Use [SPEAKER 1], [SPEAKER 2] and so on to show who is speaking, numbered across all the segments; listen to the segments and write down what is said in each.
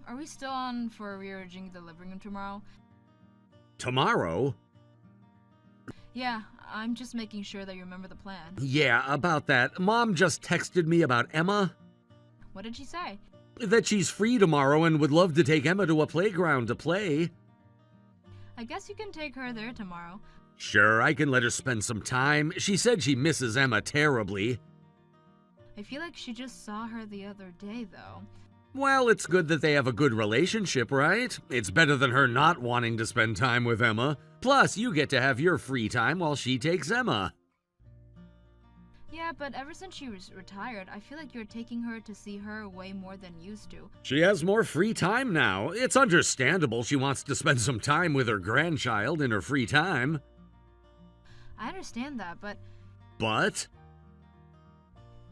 [SPEAKER 1] are we still on for rearranging the living room tomorrow?
[SPEAKER 2] Tomorrow?
[SPEAKER 1] Yeah, I'm just making sure that you remember the plan.
[SPEAKER 2] Yeah, about that. Mom just texted me about Emma.
[SPEAKER 1] What did she say?
[SPEAKER 2] That she's free tomorrow and would love to take Emma to a playground to play.
[SPEAKER 1] I guess you can take her there tomorrow.
[SPEAKER 2] Sure, I can let her spend some time. She said she misses Emma terribly.
[SPEAKER 1] I feel like she just saw her the other day, though.
[SPEAKER 2] Well, it's good that they have a good relationship, right? It's better than her not wanting to spend time with Emma. Plus, you get to have your free time while she takes Emma.
[SPEAKER 1] Yeah, but ever since she was retired, I feel like you're taking her to see her way more than used to.
[SPEAKER 2] She has more free time now. It's understandable she wants to spend some time with her grandchild in her free time.
[SPEAKER 1] I understand that, but...
[SPEAKER 2] But?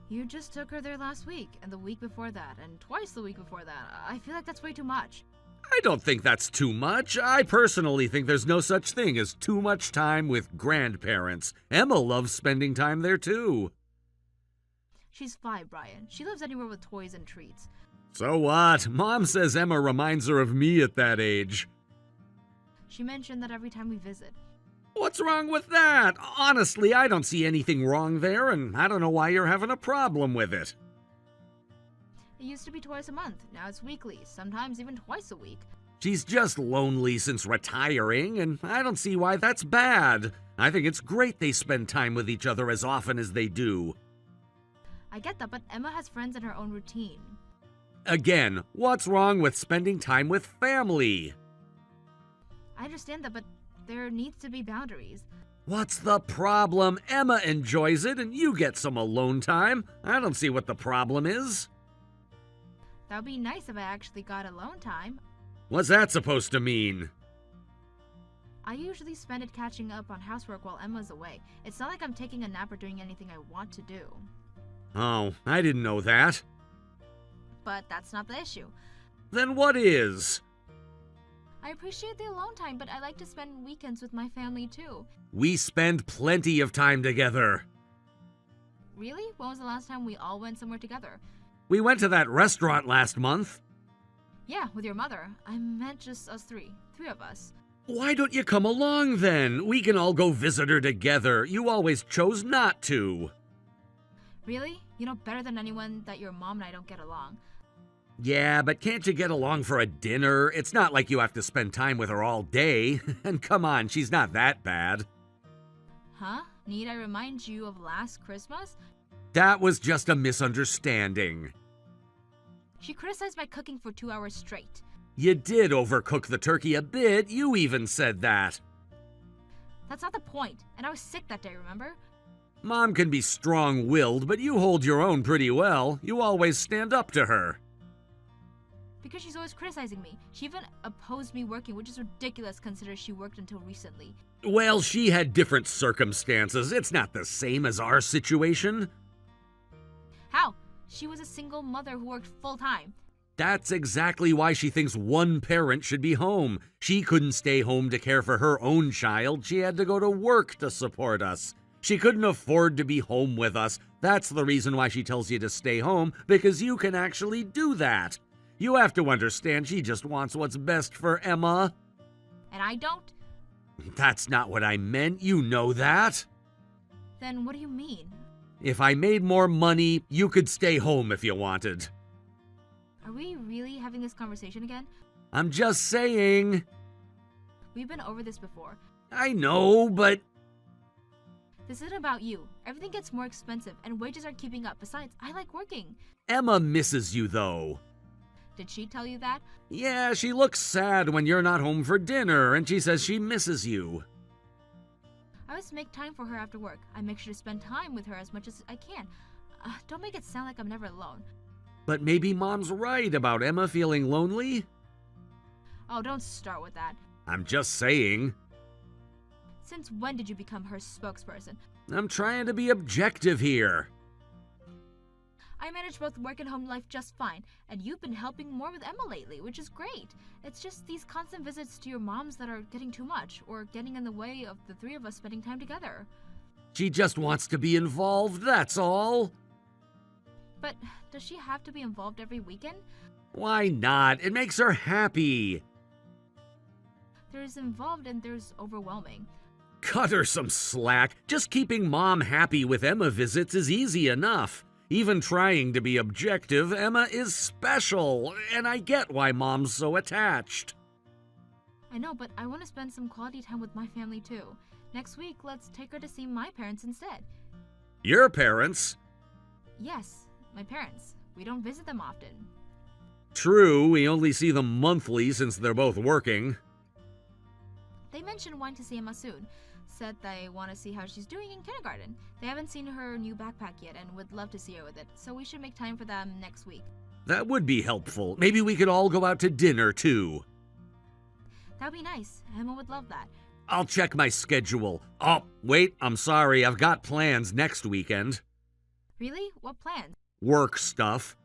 [SPEAKER 1] You just took her there last week, and the week before that, and twice the week before that. I feel like that's way too much.
[SPEAKER 2] I don't think that's too much. I personally think there's no such thing as too much time with grandparents. Emma loves spending time there too.
[SPEAKER 1] She's 5, Brian. She lives anywhere with toys and treats.
[SPEAKER 2] So what? Mom says Emma reminds her of me at that age.
[SPEAKER 1] She mentioned that every time we visit.
[SPEAKER 2] What's wrong with that? Honestly, I don't see anything wrong there, and I don't know why you're having a problem with it.
[SPEAKER 1] It used to be twice a month. Now it's weekly, sometimes even twice a week.
[SPEAKER 2] She's just lonely since retiring, and I don't see why that's bad. I think it's great they spend time with each other as often as they do.
[SPEAKER 1] I get that, but Emma has friends in her own routine.
[SPEAKER 2] Again, what's wrong with spending time with family?
[SPEAKER 1] I understand that, but there needs to be boundaries.
[SPEAKER 2] What's the problem? Emma enjoys it, and you get some alone time. I don't see what the problem is.
[SPEAKER 1] That would be nice if I actually got alone time.
[SPEAKER 2] What's that supposed to mean?
[SPEAKER 1] I usually spend it catching up on housework while Emma's away. It's not like I'm taking a nap or doing anything I want to do.
[SPEAKER 2] Oh, I didn't know that.
[SPEAKER 1] But that's not the issue.
[SPEAKER 2] Then what is?
[SPEAKER 1] I appreciate the alone time, but I like to spend weekends with my family too.
[SPEAKER 2] We spend plenty of time together.
[SPEAKER 1] Really? When was the last time we all went somewhere together?
[SPEAKER 2] We went to that restaurant last month.
[SPEAKER 1] Yeah, with your mother. I meant just us three. 3 of us.
[SPEAKER 2] Why don't you come along then? We can all go visit her together. You always chose not to.
[SPEAKER 1] Really? You know better than anyone that your mom and I don't get along.
[SPEAKER 2] Yeah, but can't you get along for a dinner? It's not like you have to spend time with her all day. And come on, she's not that bad.
[SPEAKER 1] Huh? Need I remind you of last Christmas?
[SPEAKER 2] That was just a misunderstanding.
[SPEAKER 1] She criticized my cooking for 2 hours straight.
[SPEAKER 2] You did overcook the turkey a bit. You even said that.
[SPEAKER 1] That's not the point. And I was sick that day, remember?
[SPEAKER 2] Mom can be strong-willed, but you hold your own pretty well. You always stand up to her.
[SPEAKER 1] Because she's always criticizing me. She even opposed me working, which is ridiculous considering she worked until recently.
[SPEAKER 2] Well, she had different circumstances. It's not the same as our situation.
[SPEAKER 1] How? She was a single mother who worked full-time.
[SPEAKER 2] That's exactly why she thinks one parent should be home. She couldn't stay home to care for her own child. She had to go to work to support us. She couldn't afford to be home with us. That's the reason why she tells you to stay home, because you can actually do that. You have to understand she just wants what's best for Emma.
[SPEAKER 1] And I don't?
[SPEAKER 2] That's not what I meant. You know that.
[SPEAKER 1] Then what do you mean?
[SPEAKER 2] If I made more money, you could stay home if you wanted.
[SPEAKER 1] Are we really having this conversation again?
[SPEAKER 2] I'm just saying.
[SPEAKER 1] We've been over this before.
[SPEAKER 2] I know, but...
[SPEAKER 1] This isn't about you. Everything gets more expensive, and wages aren't keeping up. Besides, I like working.
[SPEAKER 2] Emma misses you, though.
[SPEAKER 1] Did she tell you that?
[SPEAKER 2] Yeah, she looks sad when you're not home for dinner, and she says she misses you.
[SPEAKER 1] I always make time for her after work. I make sure to spend time with her as much as I can. Don't make it sound like I'm never alone.
[SPEAKER 2] But maybe Mom's right about Emma feeling lonely?
[SPEAKER 1] Oh, don't start with that.
[SPEAKER 2] I'm just saying.
[SPEAKER 1] Since when did you become her spokesperson?
[SPEAKER 2] I'm trying to be objective here.
[SPEAKER 1] I manage both work and home life just fine, and you've been helping more with Emma lately, which is great. It's just these constant visits to your mom's that are getting too much, or getting in the way of the 3 of us spending time together.
[SPEAKER 2] She just wants to be involved, that's all.
[SPEAKER 1] But does she have to be involved every weekend?
[SPEAKER 2] Why not? It makes her happy.
[SPEAKER 1] There's involved and there's overwhelming.
[SPEAKER 2] Cut her some slack. Just keeping Mom happy with Emma visits is easy enough. Even trying to be objective, Emma is special, and I get why Mom's so attached.
[SPEAKER 1] I know, but I want to spend some quality time with my family too. Next week, let's take her to see my parents instead.
[SPEAKER 2] Your parents?
[SPEAKER 1] Yes, my parents. We don't visit them often.
[SPEAKER 2] True, we only see them monthly since they're both working.
[SPEAKER 1] They mentioned wanting to see Emma soon. Said they want to see how she's doing in kindergarten. They haven't seen her new backpack yet and would love to see her with it, so we should make time for them next week.
[SPEAKER 2] That would be helpful. Maybe we could all go out to dinner, too.
[SPEAKER 1] That'd be nice. Emma would love that.
[SPEAKER 2] I'll check my schedule. Oh, wait, I'm sorry. I've got plans next weekend.
[SPEAKER 1] Really? What plans?
[SPEAKER 2] Work stuff.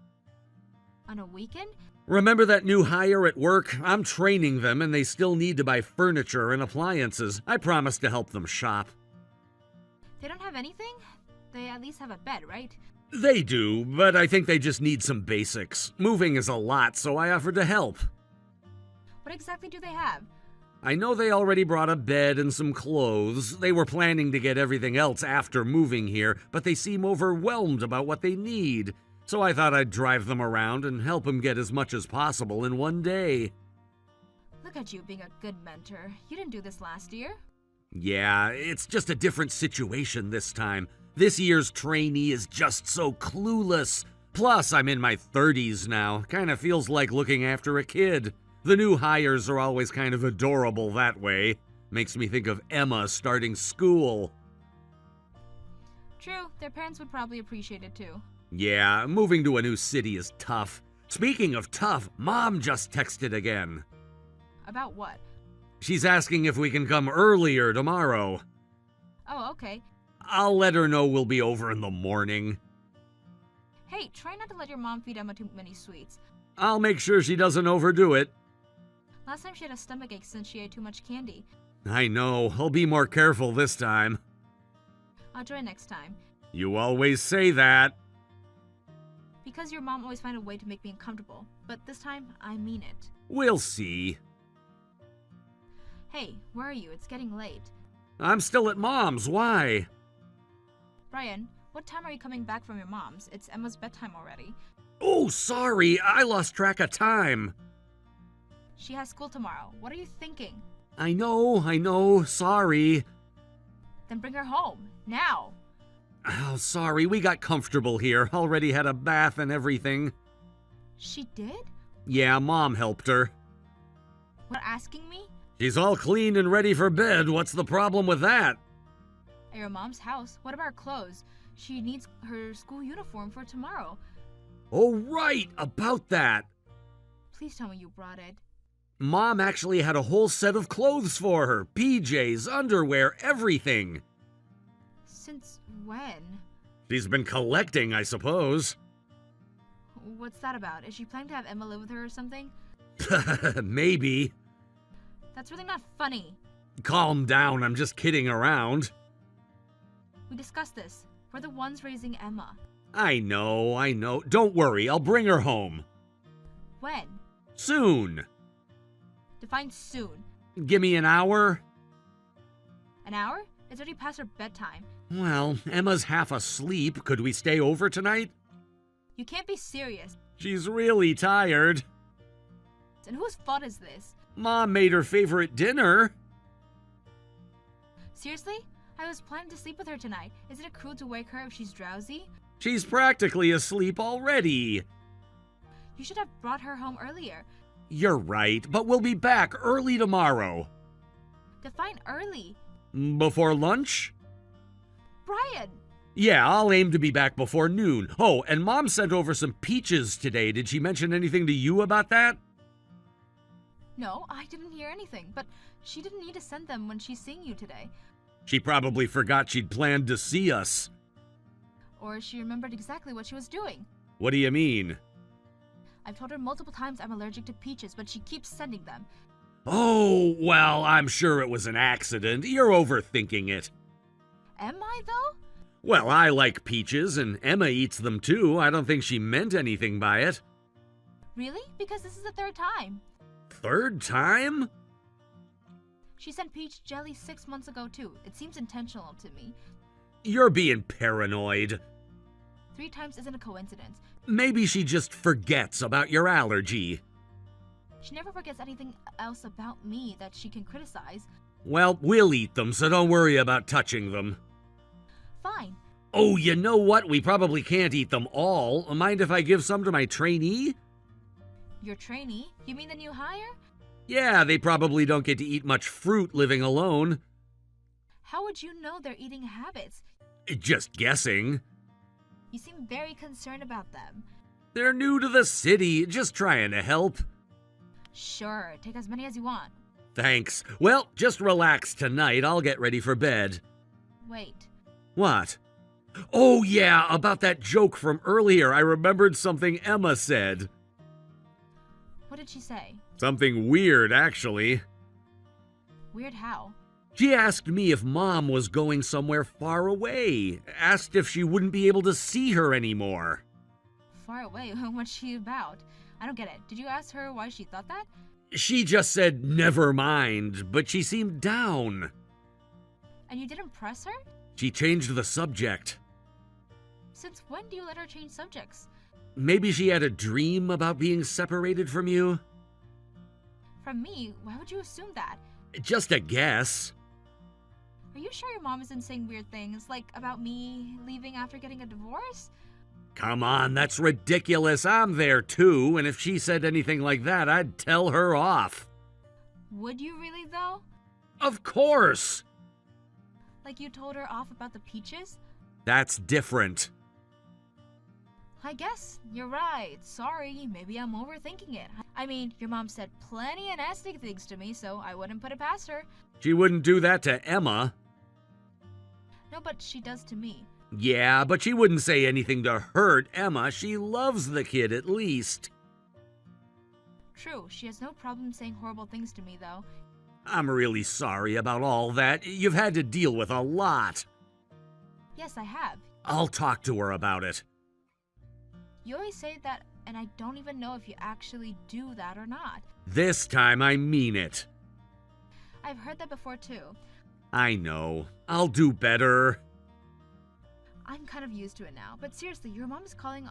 [SPEAKER 1] On a weekend?
[SPEAKER 2] Remember that new hire at work? I'm training them and they still need to buy furniture and appliances. I promised to help them shop.
[SPEAKER 1] They don't have anything? They at least have a bed, right?
[SPEAKER 2] They do, but I think they just need some basics. Moving is a lot, so I offered to help.
[SPEAKER 1] What exactly do they have?
[SPEAKER 2] I know they already brought a bed and some clothes. They were planning to get everything else after moving here, but they seem overwhelmed about what they need. So I thought I'd drive them around and help them get as much as possible in one day.
[SPEAKER 1] Look at you being a good mentor. You didn't do this last year.
[SPEAKER 2] Yeah, it's just a different situation this time. This year's trainee is just so clueless. Plus, I'm in my 30s now. Kinda feels like looking after a kid. The new hires are always kind of adorable that way. Makes me think of Emma starting school.
[SPEAKER 1] True, their parents would probably appreciate it too.
[SPEAKER 2] Yeah, moving to a new city is tough. Speaking of tough, Mom just texted again.
[SPEAKER 1] About what?
[SPEAKER 2] She's asking if we can come earlier tomorrow.
[SPEAKER 1] Oh, okay.
[SPEAKER 2] I'll let her know we'll be over in the morning.
[SPEAKER 1] Hey, try not to let your mom feed Emma too many sweets.
[SPEAKER 2] I'll make sure she doesn't overdo it.
[SPEAKER 1] Last time she had a stomachache since she ate too much candy.
[SPEAKER 2] I know. I'll be more careful this time.
[SPEAKER 1] I'll try next time.
[SPEAKER 2] You always say that.
[SPEAKER 1] Because your mom always finds a way to make me uncomfortable. But this time, I mean it.
[SPEAKER 2] We'll see.
[SPEAKER 1] Hey, where are you? It's getting late.
[SPEAKER 2] I'm still at Mom's. Why?
[SPEAKER 1] Brian, what time are you coming back from your mom's? It's Emma's bedtime already.
[SPEAKER 2] Oh, sorry. I lost track of time.
[SPEAKER 1] She has school tomorrow. What are you thinking?
[SPEAKER 2] I know. Sorry.
[SPEAKER 1] Then bring her home. Now.
[SPEAKER 2] Oh, sorry. We got comfortable here. Already had a bath and everything.
[SPEAKER 1] She did?
[SPEAKER 2] Yeah, Mom helped her.
[SPEAKER 1] What, asking me?
[SPEAKER 2] She's all clean and ready for bed. What's the problem with that?
[SPEAKER 1] At your mom's house? What about her clothes? She needs her school uniform for tomorrow.
[SPEAKER 2] Oh, right. About that.
[SPEAKER 1] Please tell me you brought it.
[SPEAKER 2] Mom actually had a whole set of clothes for her. PJs, underwear, everything.
[SPEAKER 1] Since when?
[SPEAKER 2] She's been collecting, I suppose.
[SPEAKER 1] What's that about? Is she planning to have Emma live with her or something?
[SPEAKER 2] Maybe.
[SPEAKER 1] That's really not funny.
[SPEAKER 2] Calm down, I'm just kidding around.
[SPEAKER 1] We discussed this. We're the ones raising Emma.
[SPEAKER 2] I know. Don't worry, I'll bring her home.
[SPEAKER 1] When?
[SPEAKER 2] Soon.
[SPEAKER 1] Define soon.
[SPEAKER 2] Give me an hour?
[SPEAKER 1] An hour? It's already past her bedtime.
[SPEAKER 2] Well, Emma's half asleep. Could we stay over tonight?
[SPEAKER 1] You can't be serious.
[SPEAKER 2] She's really tired.
[SPEAKER 1] And whose fault is this?
[SPEAKER 2] Mom made her favorite dinner.
[SPEAKER 1] Seriously? I was planning to sleep with her tonight. Isn't it cruel to wake her if she's drowsy?
[SPEAKER 2] She's practically asleep already.
[SPEAKER 1] You should have brought her home earlier.
[SPEAKER 2] You're right, but we'll be back early tomorrow.
[SPEAKER 1] Define early.
[SPEAKER 2] Before lunch?
[SPEAKER 1] Brian!
[SPEAKER 2] Yeah, I'll aim to be back before noon. Oh, and Mom sent over some peaches today. Did she mention anything to you about that?
[SPEAKER 1] No, I didn't hear anything, but she didn't need to send them when she's seeing you today.
[SPEAKER 2] She probably forgot she'd planned to see us.
[SPEAKER 1] Or she remembered exactly what she was doing.
[SPEAKER 2] What do you mean?
[SPEAKER 1] I've told her multiple times I'm allergic to peaches, but she keeps sending them.
[SPEAKER 2] Oh, well, I'm sure it was an accident. You're overthinking it.
[SPEAKER 1] Am I, though?
[SPEAKER 2] Well, I like peaches, and Emma eats them too. I don't think she meant anything by it.
[SPEAKER 1] Really? Because this is the third time.
[SPEAKER 2] Third time?
[SPEAKER 1] She sent peach jelly 6 months ago too. It seems intentional to me.
[SPEAKER 2] You're being paranoid.
[SPEAKER 1] 3 times isn't a coincidence.
[SPEAKER 2] Maybe she just forgets about your allergy.
[SPEAKER 1] She never forgets anything else about me that she can criticize.
[SPEAKER 2] Well, we'll eat them, so don't worry about touching them.
[SPEAKER 1] Fine.
[SPEAKER 2] Oh, you know what? We probably can't eat them all. Mind if I give some to my trainee?
[SPEAKER 1] Your trainee? You mean the new hire?
[SPEAKER 2] Yeah, they probably don't get to eat much fruit living alone.
[SPEAKER 1] How would you know their eating habits?
[SPEAKER 2] Just guessing.
[SPEAKER 1] You seem very concerned about them.
[SPEAKER 2] They're new to the city, just trying to help.
[SPEAKER 1] Sure, take as many as you want.
[SPEAKER 2] Thanks. Well, just relax tonight. I'll get ready for bed.
[SPEAKER 1] Wait.
[SPEAKER 2] What? Oh, yeah, about that joke from earlier. I remembered something Emma said.
[SPEAKER 1] What did she say?
[SPEAKER 2] Something weird, actually.
[SPEAKER 1] Weird how?
[SPEAKER 2] She asked me if Mom was going somewhere far away. Asked if she wouldn't be able to see her anymore.
[SPEAKER 1] Far away? What's she about? I don't get it. Did you ask her why she thought that?
[SPEAKER 2] She just said never mind, but she seemed down.
[SPEAKER 1] And you didn't press her?
[SPEAKER 2] She changed the subject.
[SPEAKER 1] Since when do you let her change subjects?
[SPEAKER 2] Maybe she had a dream about being separated from you?
[SPEAKER 1] From me? Why would you assume that?
[SPEAKER 2] Just a guess.
[SPEAKER 1] Are you sure your mom isn't saying weird things, like about me leaving after getting a divorce?
[SPEAKER 2] Come on, that's ridiculous. I'm there too, and if she said anything like that, I'd tell her off.
[SPEAKER 1] Would you really, though?
[SPEAKER 2] Of course!
[SPEAKER 1] Like you told her off about the peaches?
[SPEAKER 2] That's different.
[SPEAKER 1] I guess you're right. Sorry, maybe I'm overthinking it. I mean, your mom said plenty of nasty things to me, so I wouldn't put it past her.
[SPEAKER 2] She wouldn't do that to Emma.
[SPEAKER 1] No, but she does to me.
[SPEAKER 2] Yeah, but she wouldn't say anything to hurt Emma. She loves the kid, at least.
[SPEAKER 1] True, she has no problem saying horrible things to me, though.
[SPEAKER 2] I'm really sorry about all that. You've had to deal with a lot.
[SPEAKER 1] Yes, I have.
[SPEAKER 2] I'll talk to her about it.
[SPEAKER 1] You always say that, and I don't even know if you actually do that or not.
[SPEAKER 2] This time I mean it.
[SPEAKER 1] I've heard that before, too.
[SPEAKER 2] I know. I'll do better.
[SPEAKER 1] I'm kind of used to it now, but seriously, your mom is calling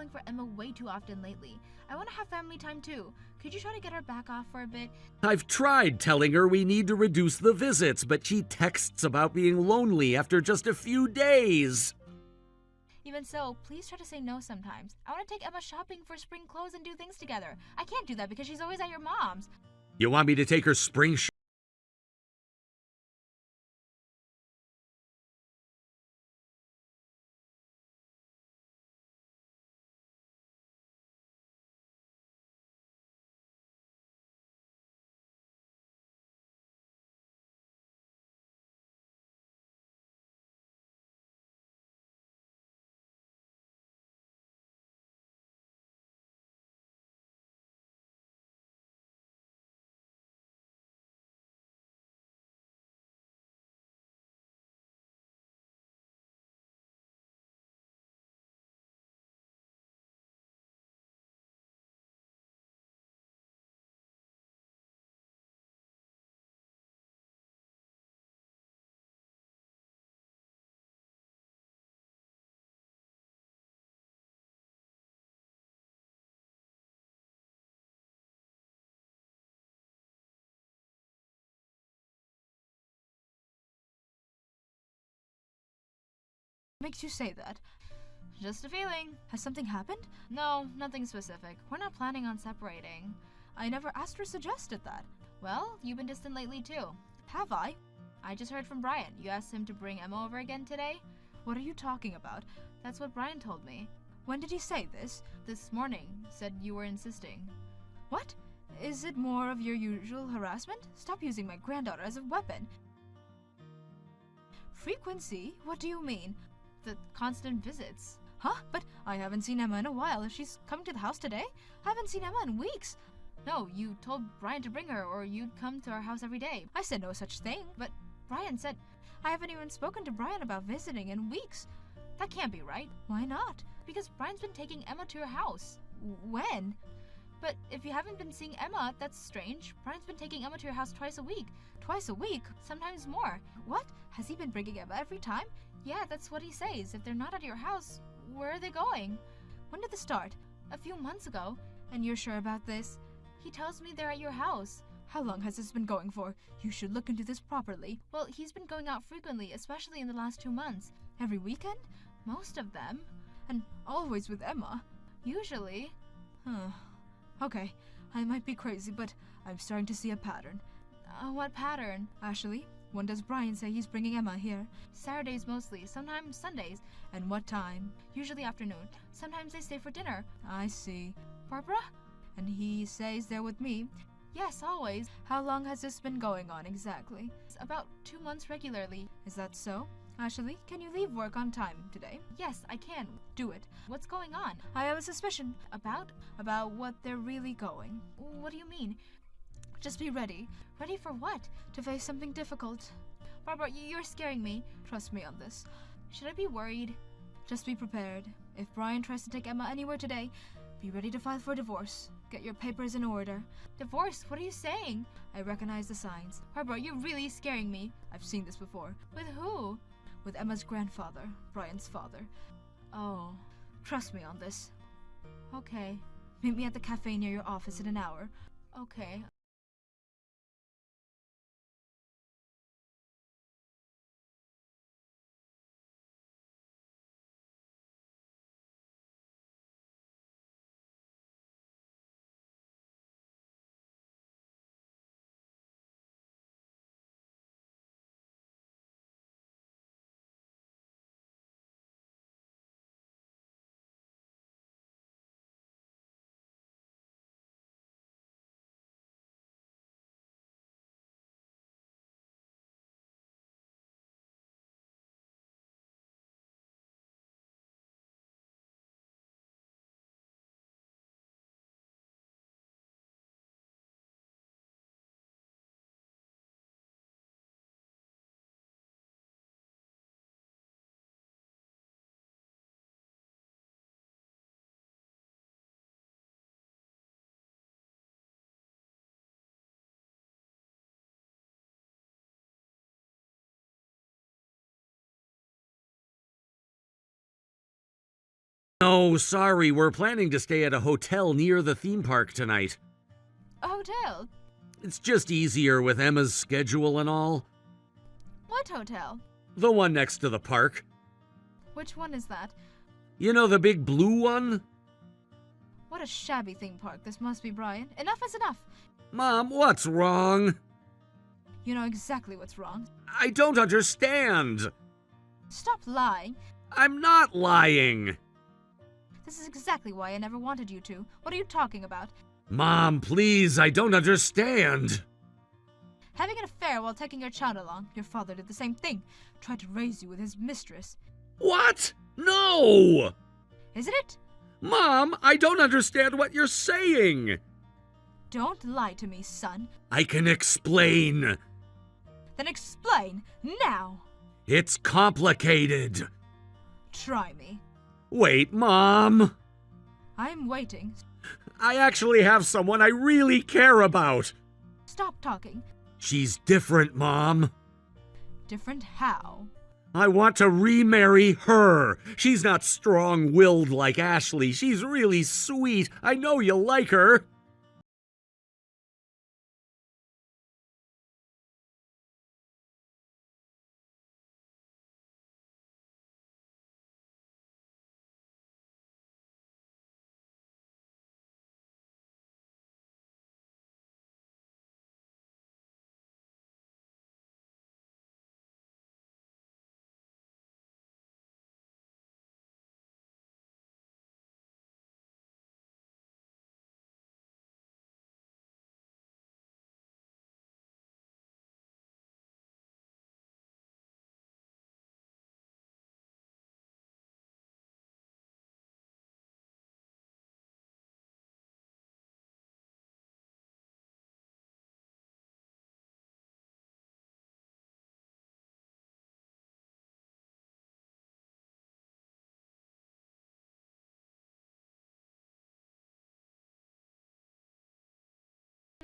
[SPEAKER 1] for Emma way too often lately. I want to have family time too. Could you try to get her back off for a bit?
[SPEAKER 2] I've tried telling her we need to reduce the visits, but she texts about being lonely after just a few days.
[SPEAKER 1] Even so, please try to say no sometimes. I want to take Emma shopping for spring clothes and do things together. I can't do that because she's always at your mom's.
[SPEAKER 2] You want me to take her spring
[SPEAKER 1] Makes you say that? Just a feeling. Has something happened? No, nothing specific. We're not planning on separating. I never asked or suggested that. Well, you've been distant lately too. Have I? I just heard from Brian. You asked him to bring Emma over again today? What are you talking about? That's what Brian told me. When did he say this? This morning. Said you were insisting. What? Is it more of your usual harassment? Stop using my granddaughter as a weapon. Frequency? What do you mean? The constant visits. Huh? But I haven't seen Emma in a while. If she's coming to the house today? I haven't seen Emma in weeks. No, you told Brian to bring her or you'd come to our house every day. I said no such thing, but Brian said... I haven't even spoken to Brian about visiting in weeks. That can't be right. Why not? Because Brian's been taking Emma to your house. When? But if you haven't been seeing Emma, that's strange. Brian's been taking Emma to your house twice a week. Twice a week? Sometimes more. What? Has he been bringing Emma every time? Yeah, that's what he says. If they're not at your house, where are they going? When did this start? A few months ago. And you're sure about this? He tells me they're at your house. How long has this been going for? You should look into this properly. Well, he's been going out frequently, especially in the last 2 months. Every weekend? Most of them. And always with Emma. Usually. Okay, I might be crazy, but I'm starting to see a pattern. What pattern? Ashley, when does Brian say he's bringing Emma here? Saturdays mostly, sometimes Sundays. And what time? Usually afternoon. Sometimes they stay for dinner. I see. Barbara? And he stays there with me? Yes, always. How long has this been going on exactly? About 2 months regularly. Is that so? Ashley, can you leave work on time today? Yes, I can. Do it. What's going on? I have a suspicion. About what they're really going. What do you mean? Just be ready. Ready for what? To face something difficult. Barbara, you're scaring me. Trust me on this. Should I be worried? Just be prepared. If Brian tries to take Emma anywhere today, be ready to file for divorce. Get your papers in order. Divorce? What are you saying? I recognize the signs. Barbara, you're really scaring me. I've seen this before. With who? With Emma's grandfather, Brian's father. Oh, trust me on this. Okay. Meet me at the cafe near your office in an hour. Okay.
[SPEAKER 2] No, sorry, we're planning to stay at a hotel near the theme park tonight.
[SPEAKER 1] A hotel?
[SPEAKER 2] It's just easier with Emma's schedule and all.
[SPEAKER 1] What hotel?
[SPEAKER 2] The one next to the park.
[SPEAKER 1] Which one is that?
[SPEAKER 2] You know the big blue one?
[SPEAKER 1] What a shabby theme park. This must be Brian. Enough is enough.
[SPEAKER 2] Mom, what's wrong?
[SPEAKER 1] You know exactly what's wrong.
[SPEAKER 2] I don't understand.
[SPEAKER 1] Stop lying.
[SPEAKER 2] I'm not lying.
[SPEAKER 1] This is exactly why I never wanted you to. What are you talking about?
[SPEAKER 2] Mom, please, I don't understand.
[SPEAKER 1] Having an affair while taking your child along. Your father did the same thing. Tried to raise you with his mistress.
[SPEAKER 2] What? No!
[SPEAKER 1] Isn't it?
[SPEAKER 2] Mom, I don't understand what you're saying.
[SPEAKER 1] Don't lie to me, son.
[SPEAKER 2] I can explain.
[SPEAKER 1] Then explain, now.
[SPEAKER 2] It's complicated.
[SPEAKER 1] Try me.
[SPEAKER 2] Wait, Mom.
[SPEAKER 1] I'm waiting.
[SPEAKER 2] I actually have someone I really care about.
[SPEAKER 1] Stop talking.
[SPEAKER 2] She's different, Mom.
[SPEAKER 1] Different how?
[SPEAKER 2] I want to remarry her. She's not strong-willed like Ashley. She's really sweet. I know you'll like her.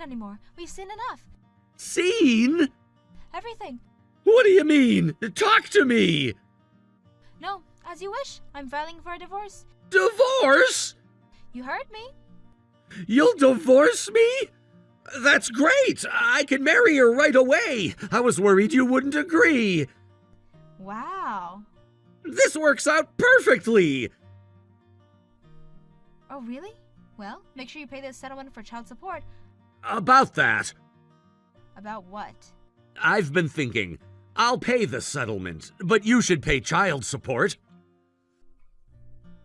[SPEAKER 1] anymore. We've seen enough.
[SPEAKER 2] Seen?
[SPEAKER 1] Everything.
[SPEAKER 2] What do you mean? Talk to me!
[SPEAKER 1] No, as you wish. I'm filing for a divorce.
[SPEAKER 2] Divorce?
[SPEAKER 1] You heard me.
[SPEAKER 2] You'll divorce me? That's great! I can marry her right away! I was worried you wouldn't agree.
[SPEAKER 1] Wow.
[SPEAKER 2] This works out perfectly!
[SPEAKER 1] Oh, really? Well, make sure you pay the settlement for child support.
[SPEAKER 2] About that,
[SPEAKER 1] About what?
[SPEAKER 2] I've been thinking. I'll pay the settlement, but you should pay child support.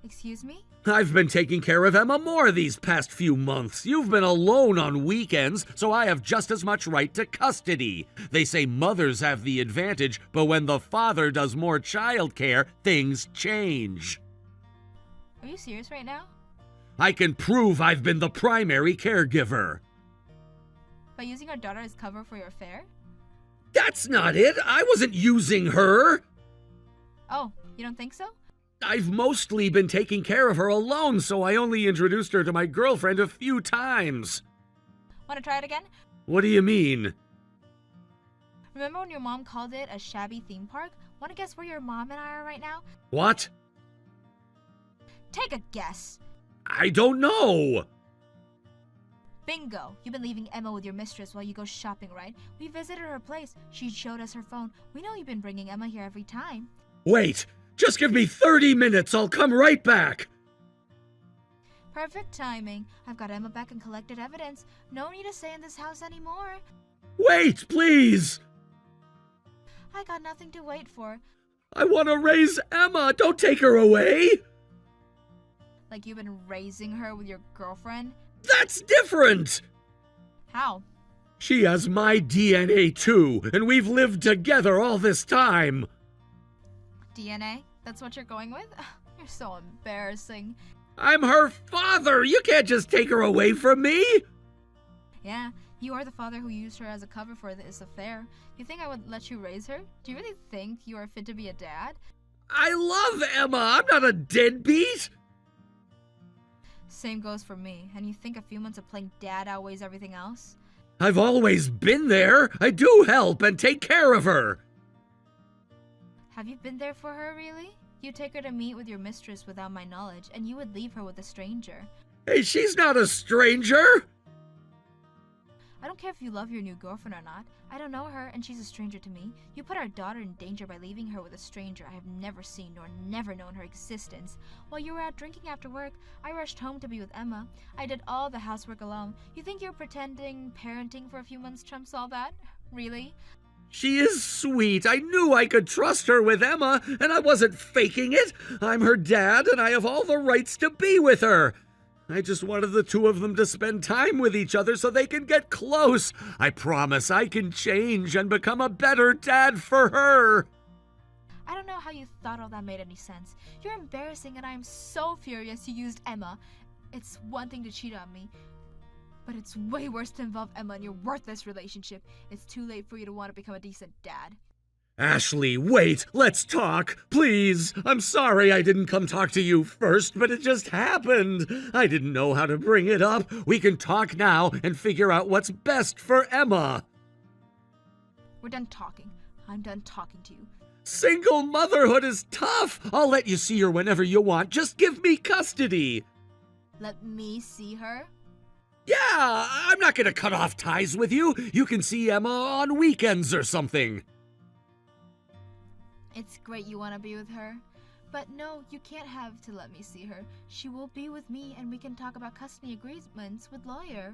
[SPEAKER 1] Excuse me?
[SPEAKER 2] I've been taking care of Emma more these past few months. You've been alone on weekends, so I have just as much right to custody. They say mothers have the advantage, but when the father does more child care, things change.
[SPEAKER 1] Are you serious right now?
[SPEAKER 2] I can prove I've been the primary caregiver.
[SPEAKER 1] By using our daughter as cover for your affair?
[SPEAKER 2] That's not it. I wasn't using her.
[SPEAKER 1] Oh, you don't think so?
[SPEAKER 2] I've mostly been taking care of her alone, so I only introduced her to my girlfriend a few times.
[SPEAKER 1] Want to try it again?
[SPEAKER 2] What do you mean?
[SPEAKER 1] Remember when your mom called it a shabby theme park? Want to guess where your mom and I are right now?
[SPEAKER 2] What?
[SPEAKER 1] Take a guess.
[SPEAKER 2] I don't know.
[SPEAKER 1] Bingo! You've been leaving Emma with your mistress while you go shopping, right? We visited her place. She showed us her phone. We know you've been bringing Emma here every time.
[SPEAKER 2] Wait, just give me 30 minutes. I'll come right back.
[SPEAKER 1] Perfect timing. I've got Emma back and collected evidence. No need to stay in this house anymore.
[SPEAKER 2] Wait, please.
[SPEAKER 1] I got nothing to wait for.
[SPEAKER 2] I want to raise Emma. Don't take her away.
[SPEAKER 1] Like you've been raising her with your girlfriend?
[SPEAKER 2] That's different.
[SPEAKER 1] How?
[SPEAKER 2] She has my DNA too, and we've lived together all this time.
[SPEAKER 1] DNA? That's what you're going with? You're so embarrassing.
[SPEAKER 2] I'm her father. You can't just take her away from me.
[SPEAKER 1] Yeah, you are the father who used her as a cover for this affair. You think I would let you raise her? Do you really think you are fit to be a dad?
[SPEAKER 2] I love Emma. I'm not a deadbeat.
[SPEAKER 1] Same goes for me. And you think a few months of playing dad outweighs everything else?
[SPEAKER 2] I've always been there. I do help and take care of her.
[SPEAKER 1] Have you been there for her, really? You take her to meet with your mistress without my knowledge, and you would leave her with a stranger.
[SPEAKER 2] Hey, she's not a stranger.
[SPEAKER 1] I don't care if you love your new girlfriend or not. I don't know her, and she's a stranger to me. You put our daughter in danger by leaving her with a stranger I have never seen nor never known her existence. While you were out drinking after work, I rushed home to be with Emma. I did all the housework alone. You think you're pretending parenting for a few months trumps all that? Really?
[SPEAKER 2] She is sweet. I knew I could trust her with Emma, and I wasn't faking it. I'm her dad, and I have all the rights to be with her. I just wanted the two of them to spend time with each other so they can get close. I promise I can change and become a better dad for her.
[SPEAKER 1] I don't know how you thought all that made any sense. You're embarrassing, and I am so furious you used Emma. It's one thing to cheat on me, but it's way worse to involve Emma in your worthless relationship. It's too late for you to want to become a decent dad.
[SPEAKER 2] Ashley, wait, let's talk, please. I'm sorry I didn't come talk to you first, but it just happened. I didn't know how to bring it up. We can talk now and figure out what's best for Emma.
[SPEAKER 1] We're done talking. I'm done talking to you.
[SPEAKER 2] Single motherhood is tough. I'll let you see her whenever you want. Just give me custody.
[SPEAKER 1] Let me see her?
[SPEAKER 2] Yeah, I'm not gonna cut off ties with you. You can see Emma on weekends or something.
[SPEAKER 1] It's great you want to be with her. But no, you can't have to let me see her. She will be with me, and we can talk about custody agreements with lawyer.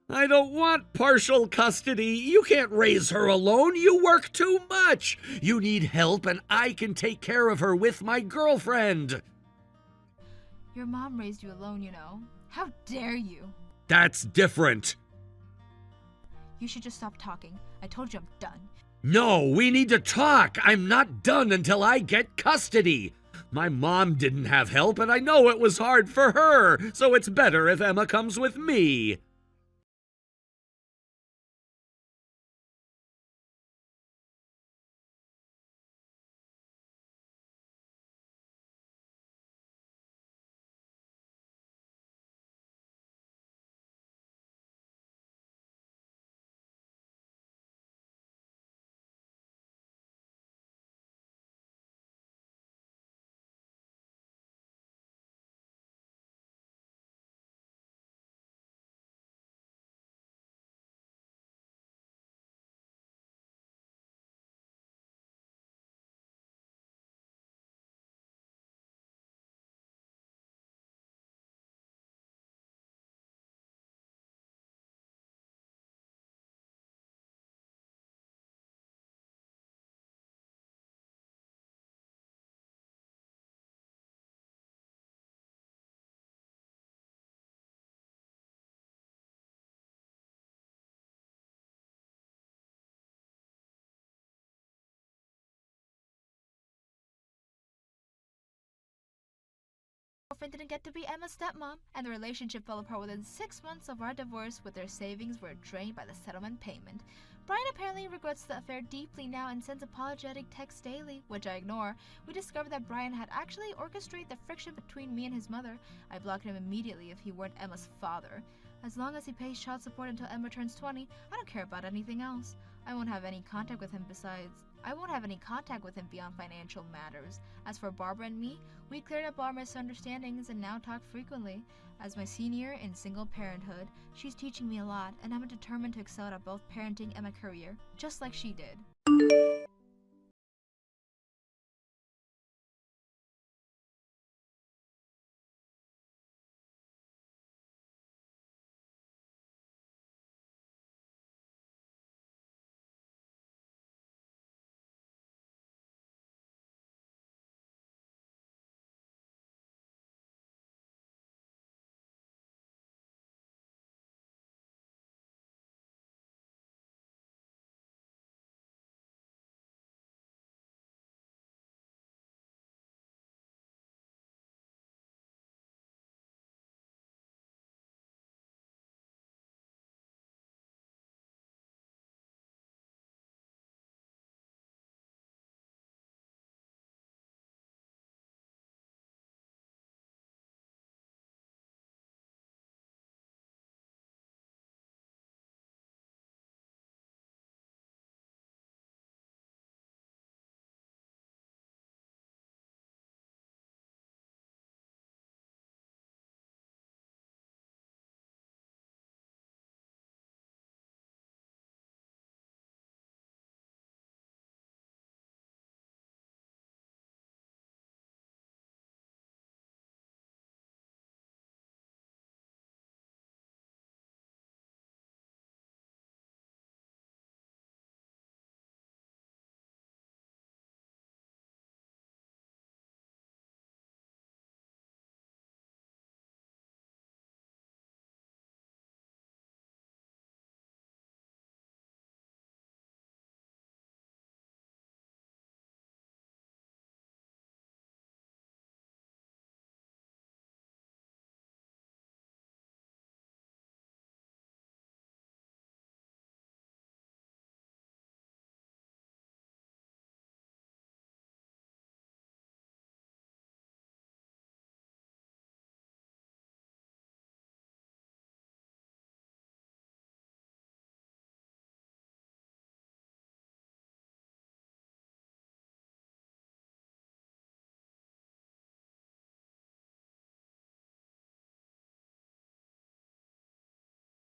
[SPEAKER 2] I don't want partial custody. You can't raise her alone. You work too much. You need help, and I can take care of her with my girlfriend.
[SPEAKER 1] Your mom raised you alone, you know. How dare you?
[SPEAKER 2] That's different.
[SPEAKER 1] You should just stop talking. I told you I'm done.
[SPEAKER 2] No, we need to talk. I'm not done until I get custody. My mom didn't have help, and I know it was hard for her, so it's better if Emma comes with me.
[SPEAKER 1] Girlfriend didn't get to be Emma's stepmom, and the relationship fell apart within 6 months of our divorce, with their savings were drained by the settlement payment. Brian apparently regrets the affair deeply now and sends apologetic texts daily, which I ignore. We discovered that Brian had actually orchestrated the friction between me and his mother. I blocked him immediately if he weren't Emma's father. As long as he pays child support until Emma turns 20, I don't care about anything else. I won't have any contact with him beyond financial matters. As for Barbara and me, we cleared up our misunderstandings and now talk frequently. As my senior in single parenthood, she's teaching me a lot, and I'm determined to excel at both parenting and my career, just like she did.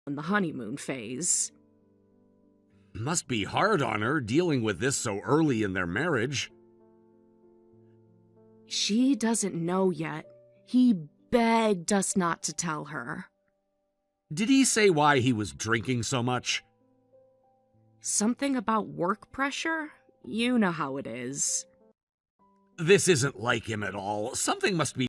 [SPEAKER 3] In the honeymoon phase.
[SPEAKER 2] Must be hard on her dealing with this so early in their marriage.
[SPEAKER 3] She doesn't know yet. He begged us not to tell her.
[SPEAKER 2] Did he say why he was drinking so much?
[SPEAKER 3] Something about work pressure? You know how it is.
[SPEAKER 2] This isn't like him at all. Something must be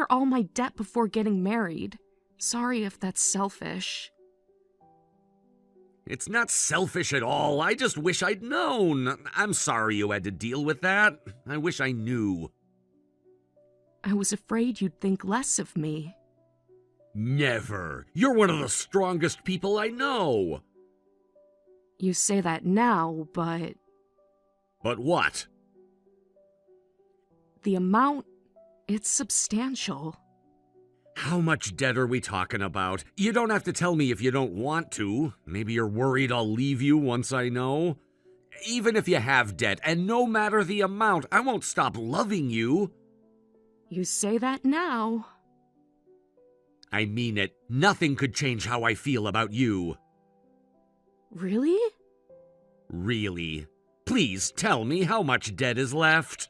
[SPEAKER 3] clear all my debt before getting married. Sorry if that's selfish.
[SPEAKER 2] It's not selfish at all. I just wish I'd known. I'm sorry you had to deal with that. I wish I knew.
[SPEAKER 3] I was afraid you'd think less of me.
[SPEAKER 2] Never. You're one of the strongest people I know.
[SPEAKER 3] You say that now, but...
[SPEAKER 2] But what?
[SPEAKER 3] The amount, it's substantial.
[SPEAKER 2] How much debt are we talking about? You don't have to tell me if you don't want to. Maybe you're worried I'll leave you once I know. Even if you have debt, and no matter the amount, I won't stop loving you.
[SPEAKER 3] You say that now.
[SPEAKER 2] I mean it. Nothing could change how I feel about you.
[SPEAKER 3] Really?
[SPEAKER 2] Really? Please tell me how much debt is left.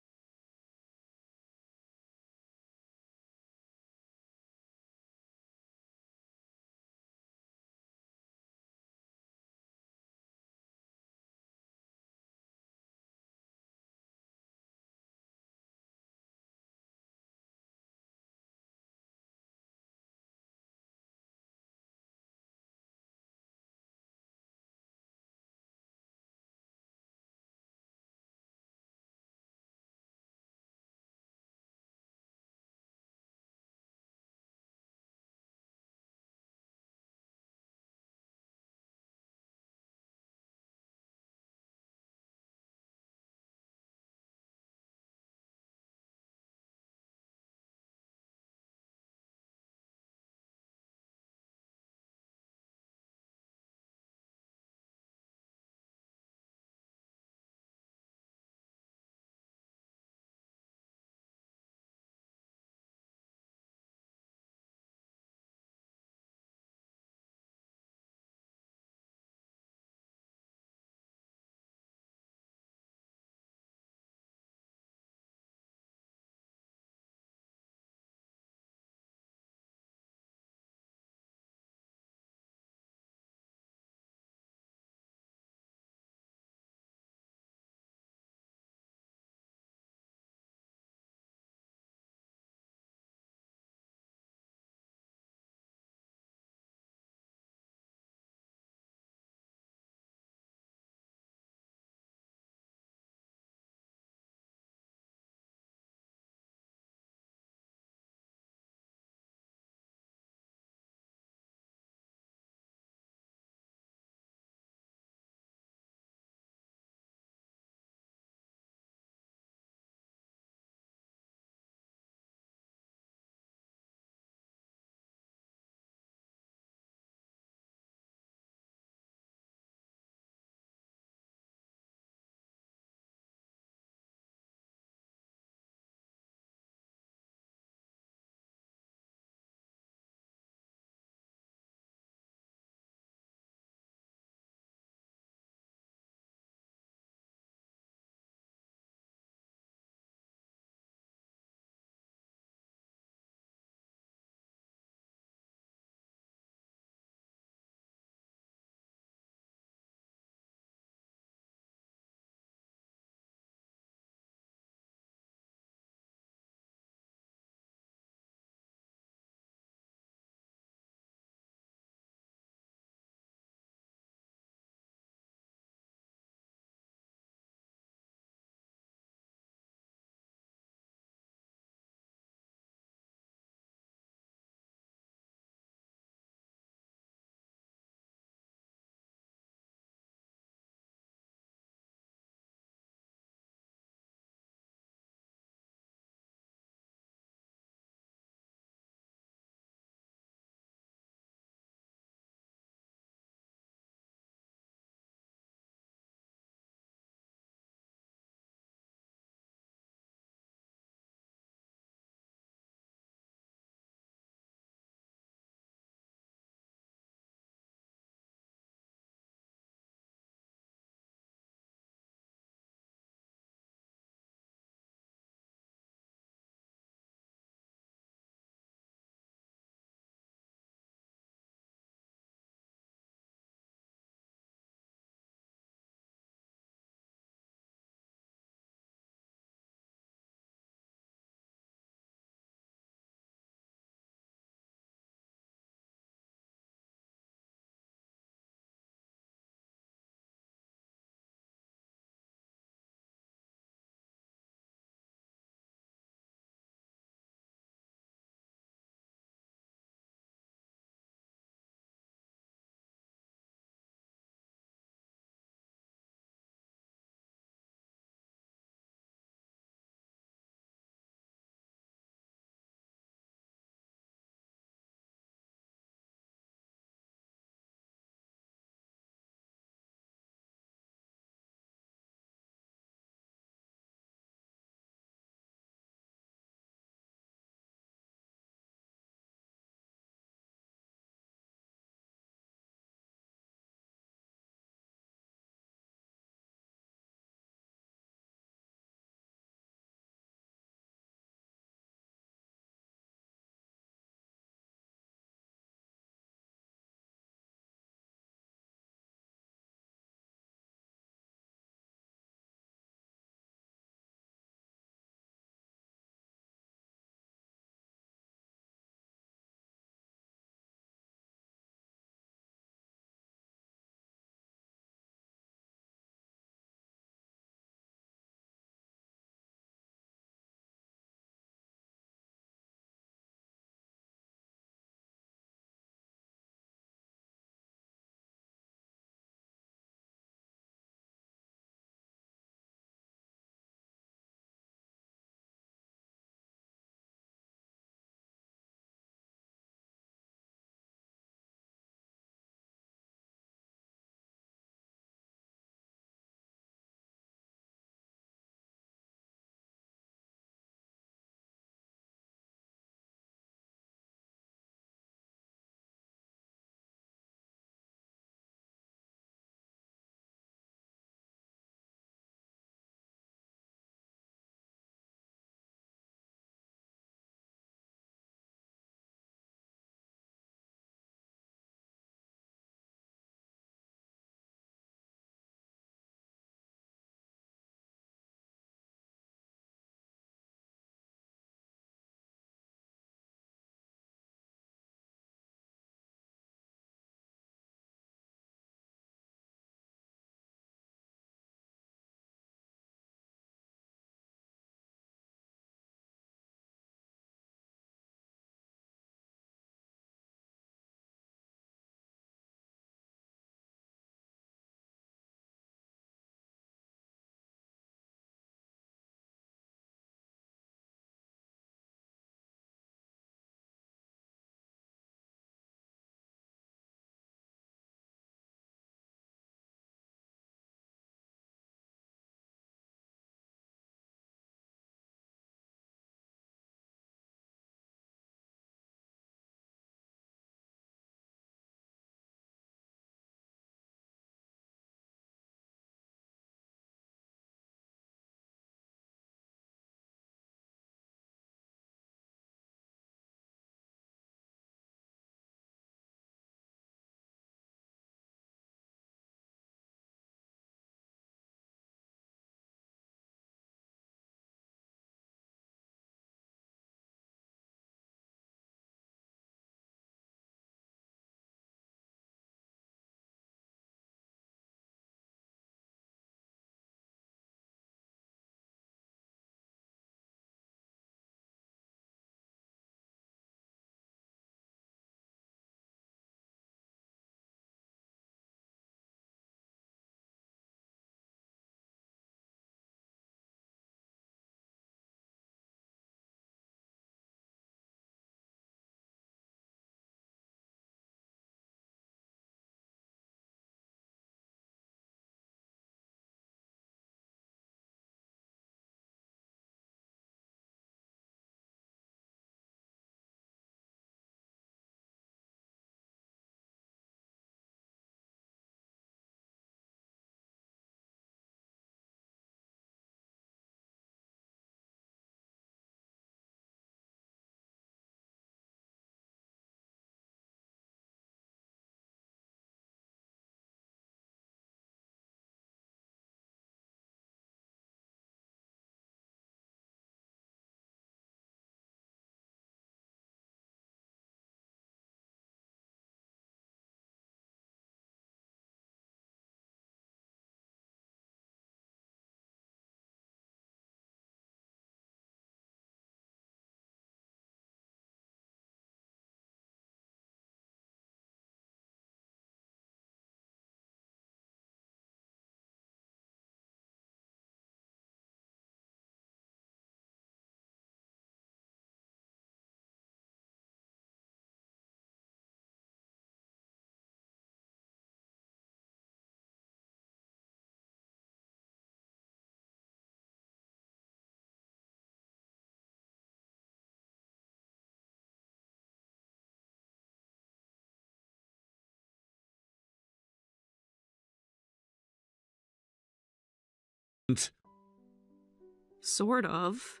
[SPEAKER 3] Sort of.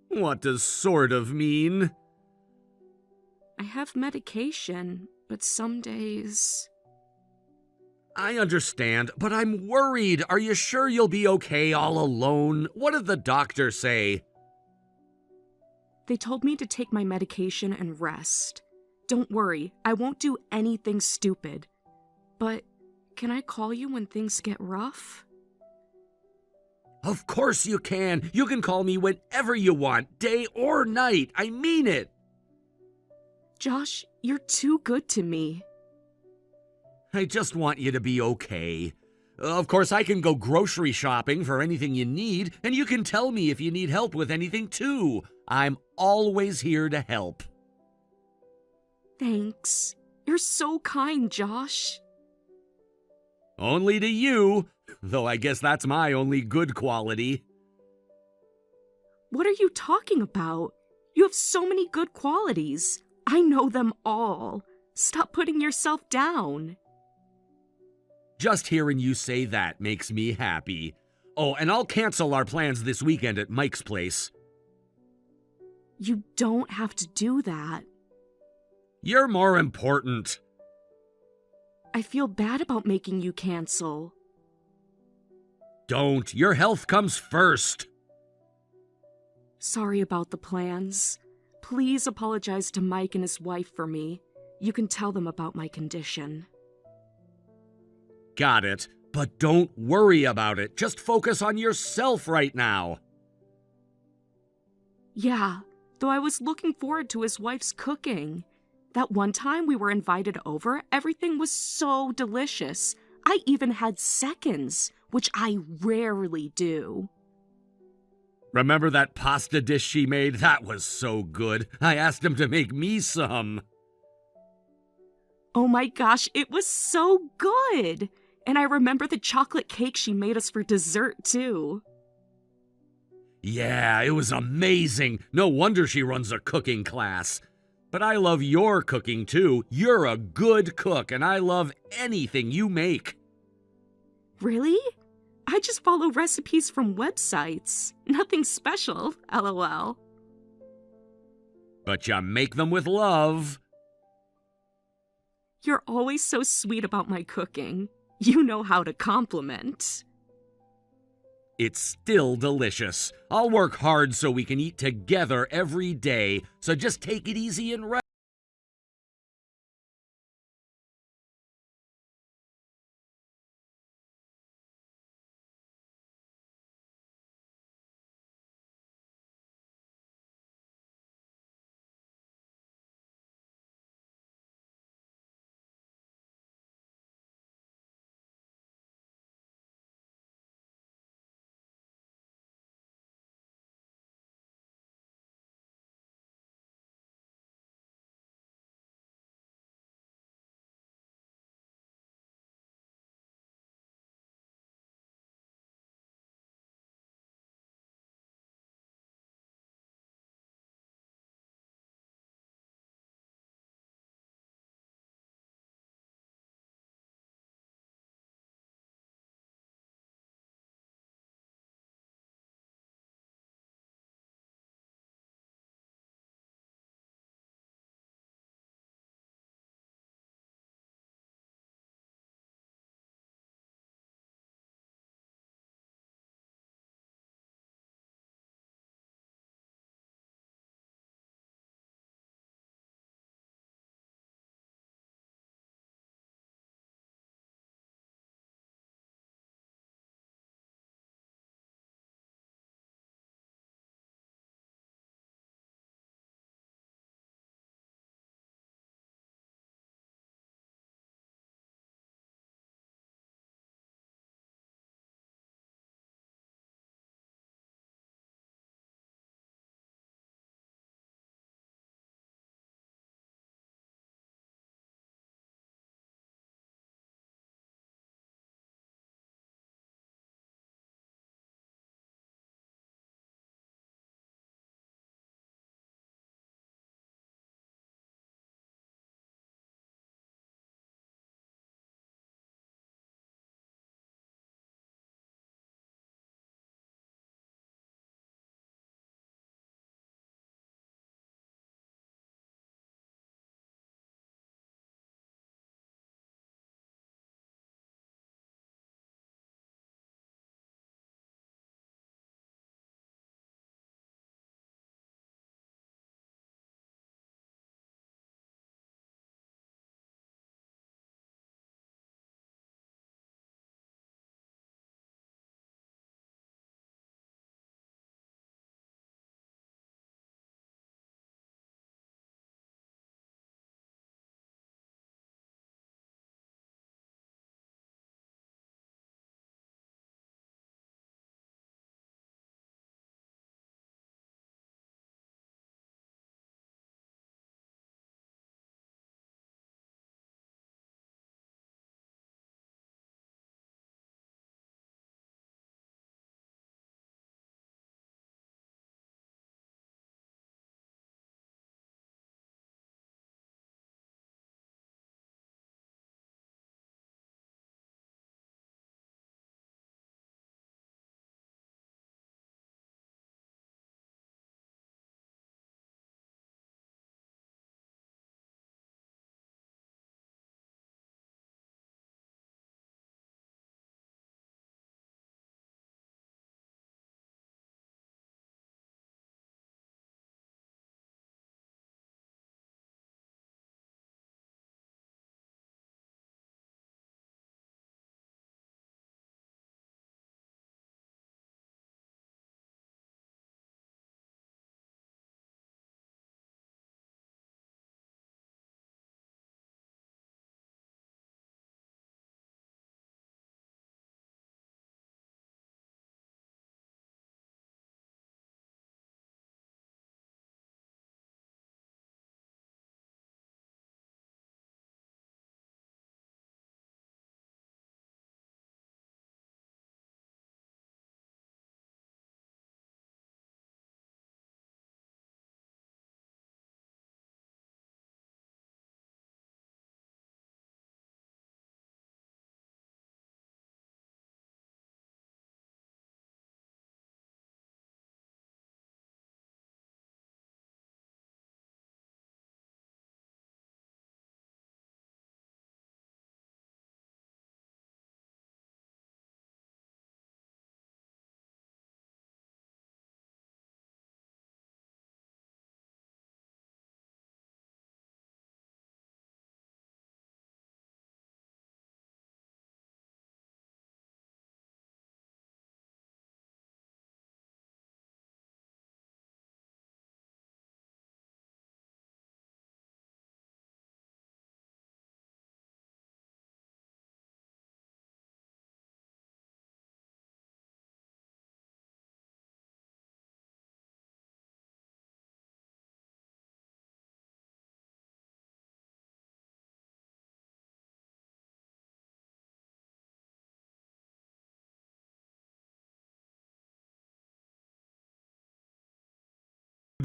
[SPEAKER 2] What does sort of mean?
[SPEAKER 3] I have medication, but some days...
[SPEAKER 2] I understand, but I'm worried. Are you sure you'll be okay all alone? What did the doctor say?
[SPEAKER 3] They told me to take my medication and rest. Don't worry, I won't do anything stupid. But can I call you when things get rough?
[SPEAKER 2] Of course you can. You can call me whenever you want, day or night. I mean it.
[SPEAKER 3] Josh, you're too good to me.
[SPEAKER 2] I just want you to be okay. Of course, I can go grocery shopping for anything you need, and you can tell me if you need help with anything too. I'm always here to help.
[SPEAKER 3] Thanks. You're so kind, Josh.
[SPEAKER 2] Only to you, though I guess that's my only good quality.
[SPEAKER 3] What are you talking about? You have so many good qualities. I know them all. Stop putting yourself down.
[SPEAKER 2] Just hearing you say that makes me happy. Oh, and I'll cancel our plans this weekend at Mike's place.
[SPEAKER 3] You don't have to do that.
[SPEAKER 2] You're more important.
[SPEAKER 3] I feel bad about making you cancel.
[SPEAKER 2] Don't. Your health comes first.
[SPEAKER 3] Sorry about the plans. Please apologize to Mike and his wife for me. You can tell them about my condition.
[SPEAKER 2] Got it. But don't worry about it. Just focus on yourself right now.
[SPEAKER 3] Yeah, though I was looking forward to his wife's cooking. That one time we were invited over, everything was so delicious. I even had seconds, which I rarely do.
[SPEAKER 2] Remember that pasta dish she made? That was so good. I asked him to make me some.
[SPEAKER 3] Oh my gosh, it was so good! And I remember the chocolate cake she made us for dessert, too.
[SPEAKER 2] Yeah, it was amazing. No wonder she runs a cooking class. But I love your cooking, too. You're a good cook, and I love anything you make.
[SPEAKER 3] Really? I just follow recipes from websites. Nothing special, LOL.
[SPEAKER 2] But you make them with love.
[SPEAKER 3] You're always so sweet about my cooking. You know how to compliment.
[SPEAKER 2] It's still delicious. I'll work hard so we can eat together every day, so just take it easy and rest.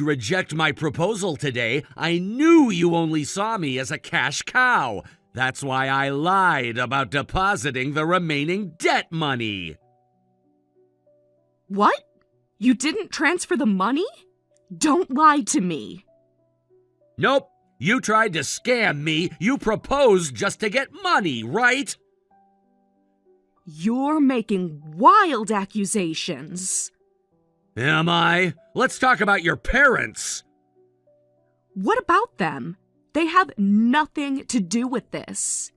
[SPEAKER 2] reject my proposal today, I knew you only saw me as a cash cow. That's why I lied about depositing the remaining debt money.
[SPEAKER 3] What? You didn't transfer the money? Don't lie to me.
[SPEAKER 2] Nope. You tried to scam me. You proposed just to get money, right?
[SPEAKER 3] You're making wild accusations.
[SPEAKER 2] Am I? Let's talk about your parents.
[SPEAKER 3] What about them? They have nothing to do with this.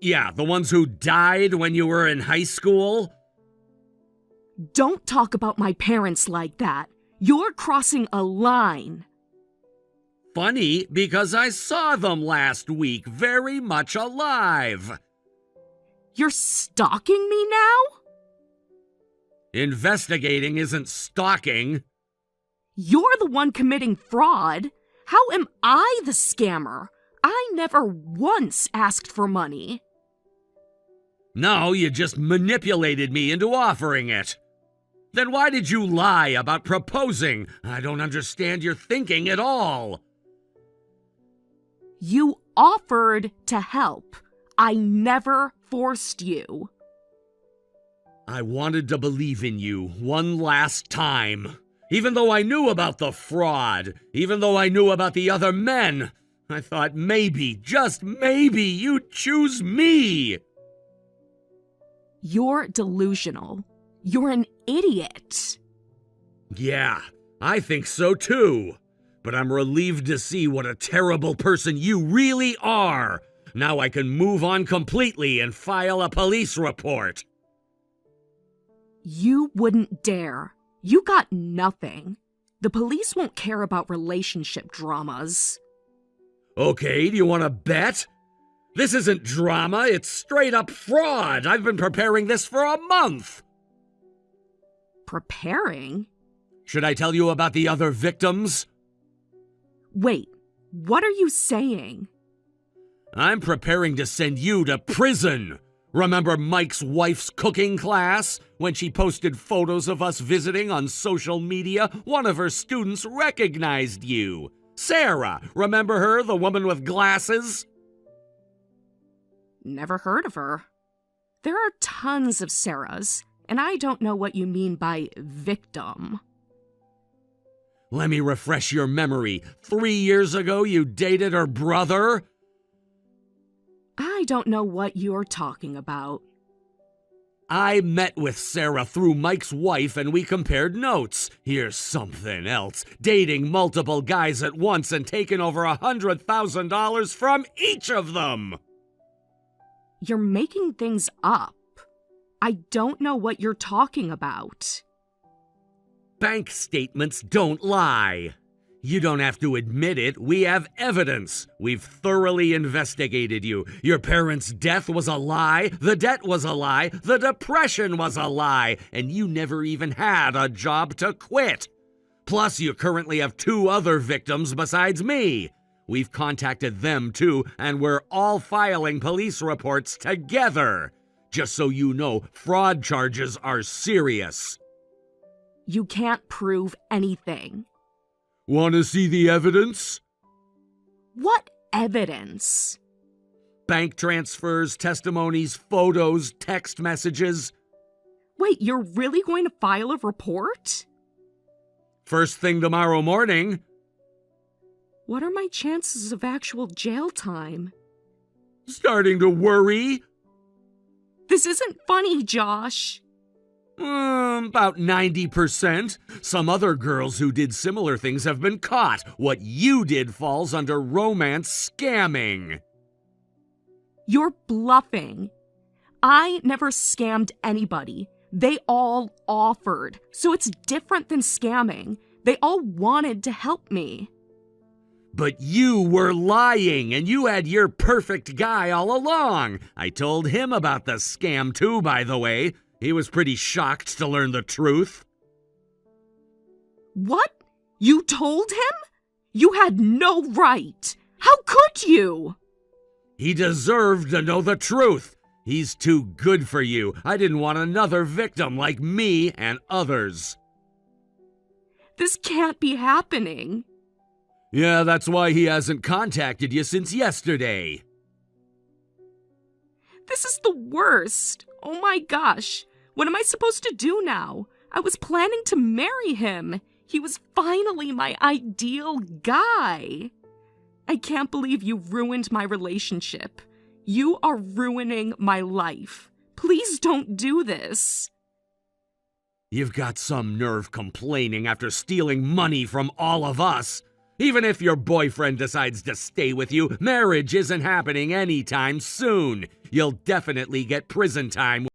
[SPEAKER 2] Yeah, the ones who died when you were in high school?
[SPEAKER 3] Don't talk about my parents like that. You're crossing a line.
[SPEAKER 2] Funny, because I saw them last week, very much alive.
[SPEAKER 3] You're stalking me now?
[SPEAKER 2] Investigating isn't stalking.
[SPEAKER 3] You're the one committing fraud. How am I the scammer? I never once asked for money.
[SPEAKER 2] No, you just manipulated me into offering it. Then why did you lie about proposing? I don't understand your thinking at all.
[SPEAKER 3] You offered to help. I never forced you.
[SPEAKER 2] I wanted to believe in you one last time. Even though I knew about the fraud, even though I knew about the other men, I thought maybe, just maybe, you'd choose me.
[SPEAKER 3] You're delusional. You're an idiot.
[SPEAKER 2] Yeah, I think so too. But I'm relieved to see what a terrible person you really are. Now I can move on completely and file a police report.
[SPEAKER 3] You wouldn't dare. You got nothing. The police won't care about relationship dramas.
[SPEAKER 2] Okay, do you want to bet? This isn't drama, it's straight up fraud. I've been preparing this for a month.
[SPEAKER 3] Preparing?
[SPEAKER 2] Should I tell you about the other victims?
[SPEAKER 3] Wait, what are you saying?
[SPEAKER 2] I'm preparing to send you to prison. Remember Mike's wife's cooking class? When she posted photos of us visiting on social media, one of her students recognized you. Sarah, remember her, the woman with glasses?
[SPEAKER 3] Never heard of her. There are tons of Sarahs, and I don't know what you mean by victim.
[SPEAKER 2] Let me refresh your memory. 3 years ago, you dated her brother?
[SPEAKER 3] I don't know what you're talking about.
[SPEAKER 2] I met with Sarah through Mike's wife and we compared notes. Here's something else. Dating multiple guys at once and taking over $100,000 from each of them.
[SPEAKER 3] You're making things up. I don't know what you're talking about.
[SPEAKER 2] Bank statements don't lie. You don't have to admit it. We have evidence. We've thoroughly investigated you. Your parents' death was a lie. The debt was a lie. The depression was a lie. And you never even had a job to quit. Plus, you currently have 2 other victims besides me. We've contacted them too, and we're all filing police reports together. Just so you know, fraud charges are serious.
[SPEAKER 3] You can't prove anything.
[SPEAKER 2] Want to see the evidence?
[SPEAKER 3] What evidence?
[SPEAKER 2] Bank transfers, testimonies, photos, text messages.
[SPEAKER 3] Wait, you're really going to file a report?
[SPEAKER 2] First thing tomorrow morning.
[SPEAKER 3] What are my chances of actual jail time?
[SPEAKER 2] Starting to worry?
[SPEAKER 3] This isn't funny, Josh.
[SPEAKER 2] About 90%. Some other girls who did similar things have been caught. What you did falls under romance scamming.
[SPEAKER 3] You're bluffing. I never scammed anybody. They all offered. So it's different than scamming. They all wanted to help me.
[SPEAKER 2] But you were lying, and you had your perfect guy all along. I told him about the scam too, by the way. He was pretty shocked to learn the truth.
[SPEAKER 3] What? You told him? You had no right. How could you?
[SPEAKER 2] He deserved to know the truth. He's too good for you. I didn't want another victim like me and others.
[SPEAKER 3] This can't be happening.
[SPEAKER 2] Yeah, that's why he hasn't contacted you since yesterday.
[SPEAKER 3] This is the worst. Oh my gosh. What am I supposed to do now? I was planning to marry him. He was finally my ideal guy. I can't believe you ruined my relationship. You are ruining my life. Please don't do this.
[SPEAKER 2] You've got some nerve complaining after stealing money from all of us. Even if your boyfriend decides to stay with you, marriage isn't happening anytime soon. You'll definitely get prison time.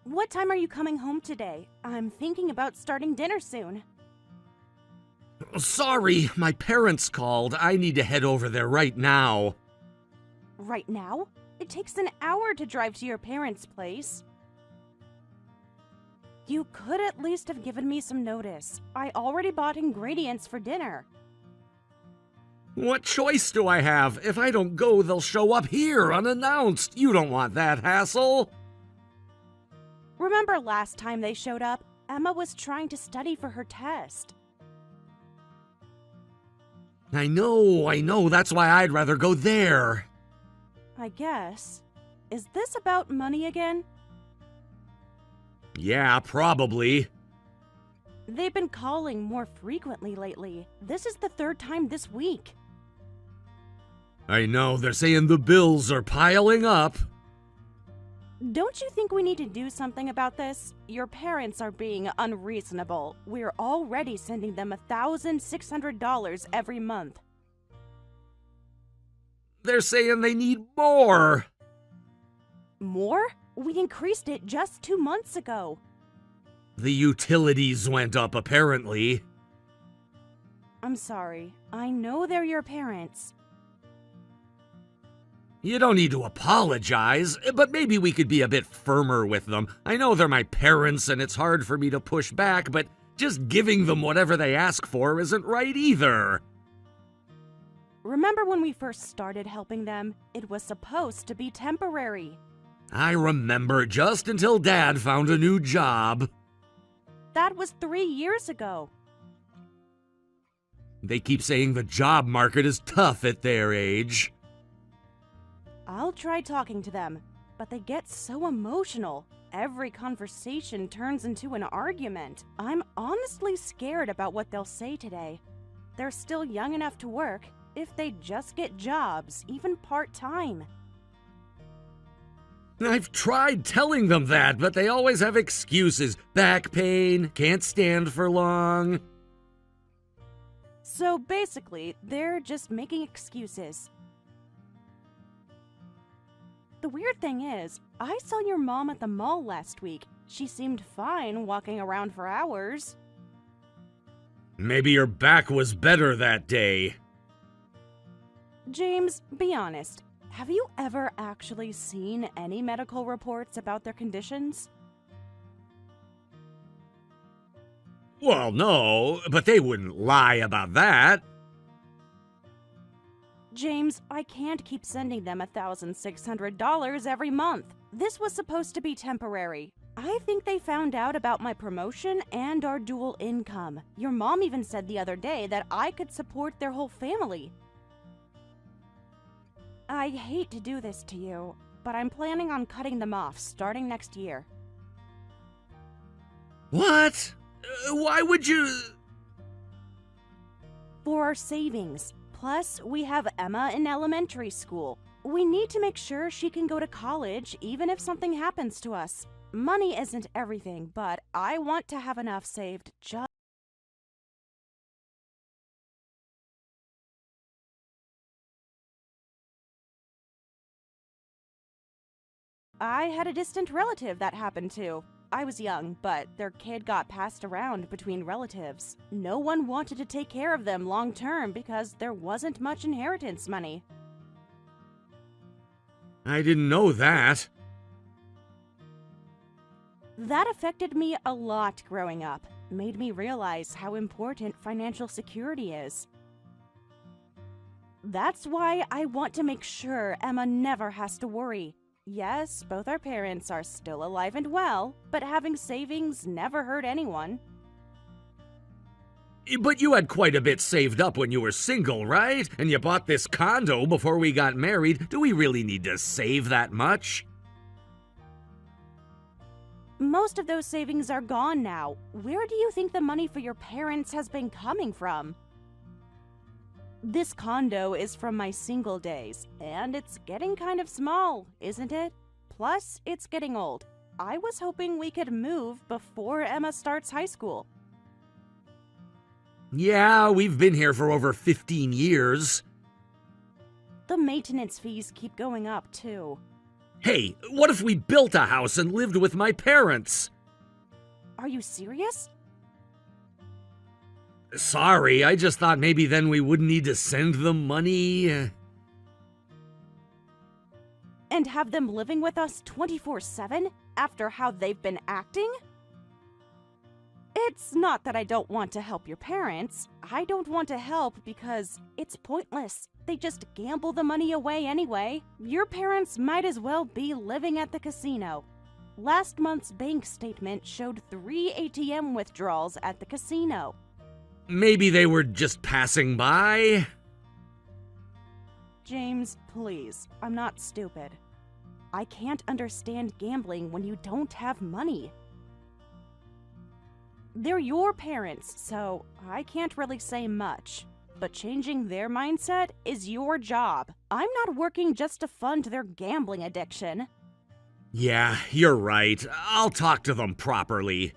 [SPEAKER 4] What time are you coming home today? I'm thinking about starting dinner soon.
[SPEAKER 2] Sorry, my parents called. I need to head over there right now.
[SPEAKER 4] Right now? It takes an hour to drive to your parents' place. You could at least have given me some notice. I already bought ingredients for dinner.
[SPEAKER 2] What choice do I have? If I don't go, they'll show up here unannounced. You don't want that hassle.
[SPEAKER 4] Remember last time they showed up? Emma was trying to study for her test.
[SPEAKER 2] I know. That's why I'd rather go there.
[SPEAKER 4] I guess. Is this about money again?
[SPEAKER 2] Yeah, probably.
[SPEAKER 4] They've been calling more frequently lately. This is the third time this week.
[SPEAKER 2] I know, they're saying the bills are piling up.
[SPEAKER 4] Don't you think we need to do something about this? Your parents are being unreasonable. We're already sending them $1,600 every month.
[SPEAKER 2] They're saying they need more.
[SPEAKER 4] More? We increased it just 2 months ago.
[SPEAKER 2] The utilities went up, apparently.
[SPEAKER 4] I'm sorry. I know they're your parents.
[SPEAKER 2] You don't need to apologize, but maybe we could be a bit firmer with them. I know they're my parents and it's hard for me to push back, but just giving them whatever they ask for isn't right either.
[SPEAKER 4] Remember when we first started helping them? It was supposed to be temporary.
[SPEAKER 2] I remember, just until Dad found a new job.
[SPEAKER 4] That was 3 years ago.
[SPEAKER 2] They keep saying the job market is tough at their age.
[SPEAKER 4] I'll try talking to them, but they get so emotional. Every conversation turns into an argument. I'm honestly scared about what they'll say today. They're still young enough to work if they just get jobs, even part-time.
[SPEAKER 2] I've tried telling them that, but they always have excuses. Back pain, can't stand for long.
[SPEAKER 4] So basically, they're just making excuses. The weird thing is, I saw your mom at the mall last week. She seemed fine walking around for hours.
[SPEAKER 2] Maybe your back was better that day.
[SPEAKER 4] James, be honest. Have you ever actually seen any medical reports about their conditions?
[SPEAKER 2] Well, no, but they wouldn't lie about that.
[SPEAKER 4] James, I can't keep sending them $1,600 every month. This was supposed to be temporary. I think they found out about my promotion and our dual income. Your mom even said the other day that I could support their whole family. I hate to do this to you, but I'm planning on cutting them off starting next year.
[SPEAKER 2] What? Why would you...
[SPEAKER 4] For our savings. Plus, we have Emma in elementary school. We need to make sure she can go to college even if something happens to us. Money isn't everything, but I want to have enough saved just... I had a distant relative that happened to. I was young, but their kid got passed around between relatives. No one wanted to take care of them long term because there wasn't much inheritance money.
[SPEAKER 2] I didn't know that.
[SPEAKER 4] That affected me a lot growing up. Made me realize how important financial security is. That's why I want to make sure Emma never has to worry. Yes, both our parents are still alive and well, but having savings never hurt anyone.
[SPEAKER 2] But you had quite a bit saved up when you were single, right? And you bought this condo before we got married. Do we really need to save that much?
[SPEAKER 4] Most of those savings are gone now. Where do you think the money for your parents has been coming from? This condo is from my single days, and it's getting kind of small, isn't it? Plus, it's getting old. I was hoping we could move before Emma starts high school.
[SPEAKER 2] Yeah, we've been here for over 15 years.
[SPEAKER 4] The maintenance fees keep going up, too.
[SPEAKER 2] Hey, what if we built a house and lived with my parents?
[SPEAKER 4] Are you serious?
[SPEAKER 2] Sorry, I just thought maybe then we wouldn't need to send them money.
[SPEAKER 4] And have them living with us 24/7 after how they've been acting? It's not that I don't want to help your parents. I don't want to help because it's pointless. They just gamble the money away anyway. Your parents might as well be living at the casino. Last month's bank statement showed 3 ATM withdrawals at the casino.
[SPEAKER 2] Maybe they were just passing by?
[SPEAKER 4] James, please, I'm not stupid. I can't understand gambling when you don't have money. They're your parents, so I can't really say much. But changing their mindset is your job. I'm not working just to fund their gambling addiction.
[SPEAKER 2] Yeah, you're right. I'll talk to them properly.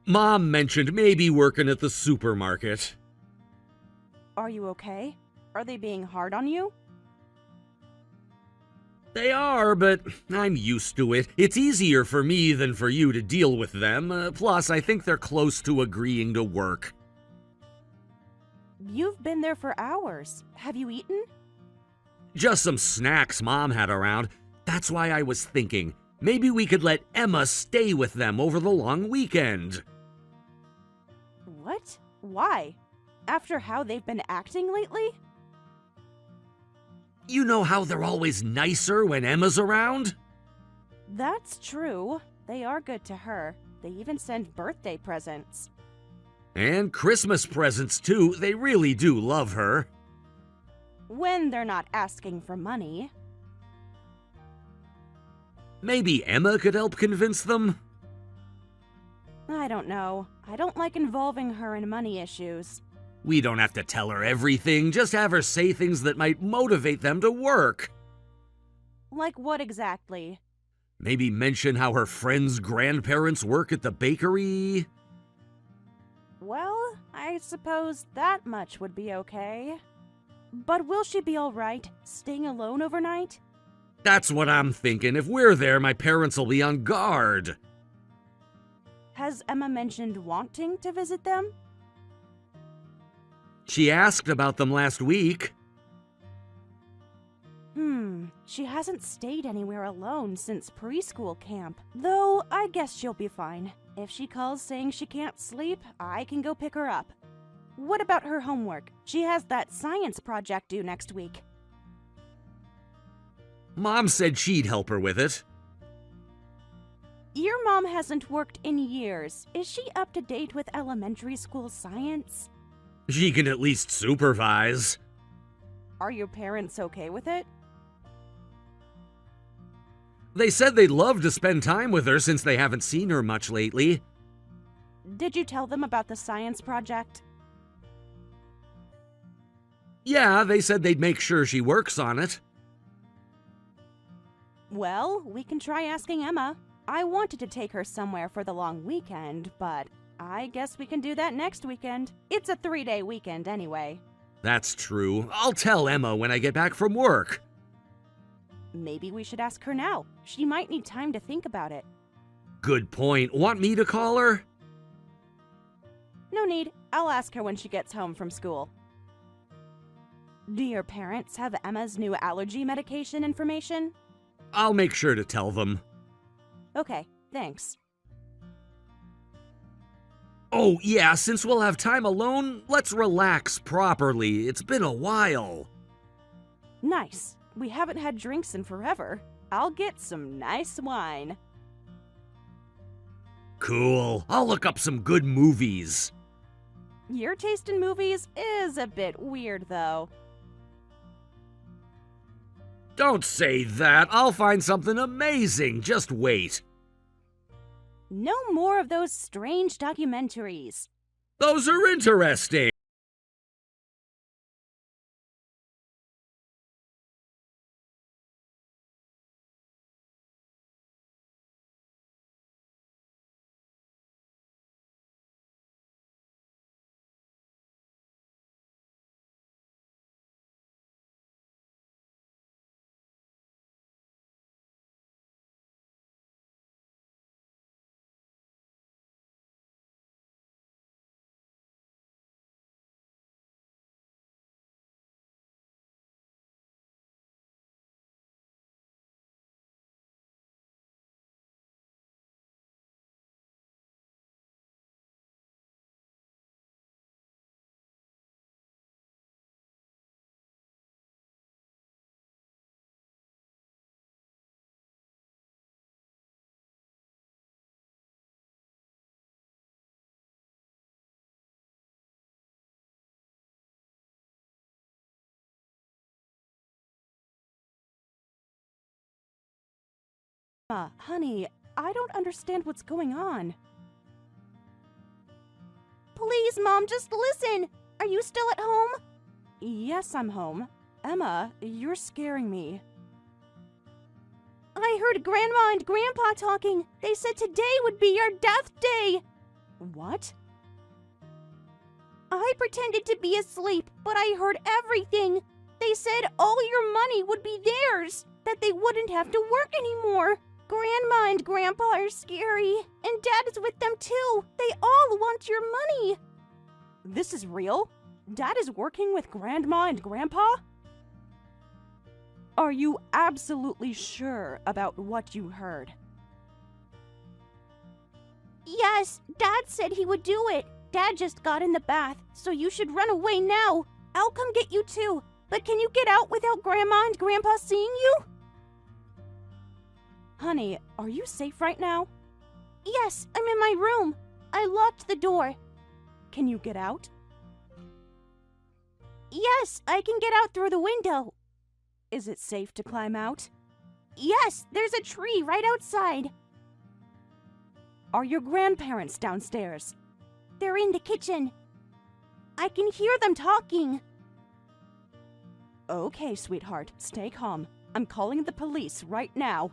[SPEAKER 2] Mom mentioned maybe working at the supermarket.
[SPEAKER 4] Are you okay? Are they being hard on you?
[SPEAKER 2] They are, but I'm used to it. It's easier for me than for you to deal with them. Plus, I think they're close to agreeing to work.
[SPEAKER 4] You've been there for hours. Have you eaten?
[SPEAKER 2] Just some snacks Mom had around. That's why I was thinking, maybe we could let Emma stay with them over the long weekend.
[SPEAKER 4] What? Why? After how they've been acting lately?
[SPEAKER 2] You know how they're always nicer when Emma's around?
[SPEAKER 4] That's true. They are good to her. They even send birthday presents.
[SPEAKER 2] And Christmas presents too. They really do love her.
[SPEAKER 4] When they're not asking for money.
[SPEAKER 2] Maybe Emma could help convince them?
[SPEAKER 4] I don't know. I don't like involving her in money issues.
[SPEAKER 2] We don't have to tell her everything, just have her say things that might motivate them to work.
[SPEAKER 4] Like what exactly?
[SPEAKER 2] Maybe mention how her friends' grandparents work at the bakery.
[SPEAKER 4] Well, I suppose that much would be okay. But will she be alright, staying alone overnight?
[SPEAKER 2] That's what I'm thinking. If we're there, my parents will be on guard.
[SPEAKER 4] Has Emma mentioned wanting to visit them?
[SPEAKER 2] She asked about them last week.
[SPEAKER 4] She hasn't stayed anywhere alone since preschool camp. Though, I guess she'll be fine. If she calls saying she can't sleep, I can go pick her up. What about her homework? She has that science project due next week.
[SPEAKER 2] Mom said she'd help her with it.
[SPEAKER 4] Your mom hasn't worked in years. Is she up to date with elementary school science?
[SPEAKER 2] She can at least supervise.
[SPEAKER 4] Are your parents okay with it?
[SPEAKER 2] They said they'd love to spend time with her since they haven't seen her much lately.
[SPEAKER 4] Did you tell them about the science project?
[SPEAKER 2] Yeah, they said they'd make sure she works on it.
[SPEAKER 4] Well, we can try asking Emma. I wanted to take her somewhere for the long weekend, but I guess we can do that next weekend. It's a 3-day weekend anyway.
[SPEAKER 2] That's true. I'll tell Emma when I get back from work.
[SPEAKER 4] Maybe we should ask her now. She might need time to think about it.
[SPEAKER 2] Good point. Want me to call her?
[SPEAKER 4] No need. I'll ask her when she gets home from school. Do your parents have Emma's new allergy medication information?
[SPEAKER 2] I'll make sure to tell them.
[SPEAKER 4] Okay, thanks.
[SPEAKER 2] Oh, yeah, since we'll have time alone, let's relax properly. It's been a while.
[SPEAKER 4] Nice. We haven't had drinks in forever. I'll get some nice wine.
[SPEAKER 2] Cool. I'll look up some good movies.
[SPEAKER 4] Your taste in movies is a bit weird, though.
[SPEAKER 2] Don't say that. I'll find something amazing. Just wait.
[SPEAKER 4] No more of those strange documentaries.
[SPEAKER 2] Those are interesting.
[SPEAKER 4] Honey, I don't understand what's going on. Please, Mom, just listen. Are you still at home? Yes, I'm home. Emma, you're scaring me. I heard Grandma and Grandpa talking. They said today would be your death day. What? I pretended to be asleep, but I heard everything. They said all your money would be theirs, that they wouldn't have to work anymore. Grandma and Grandpa are scary, and Dad is with them too. They all want your money. This is real? Dad is working with Grandma and Grandpa? Are you absolutely sure about what you heard? Yes, Dad said he would do it. Dad just got in the bath, so you should run away now. I'll come get you too, but can you get out without Grandma and Grandpa seeing you? Honey, are you safe right now? Yes, I'm in my room. I locked the door. Can you get out? Yes, I can get out through the window. Is it safe to climb out? Yes, there's a tree right outside. Are your grandparents downstairs? They're in the kitchen. I can hear them talking. Okay, sweetheart, stay calm. I'm calling the police right now.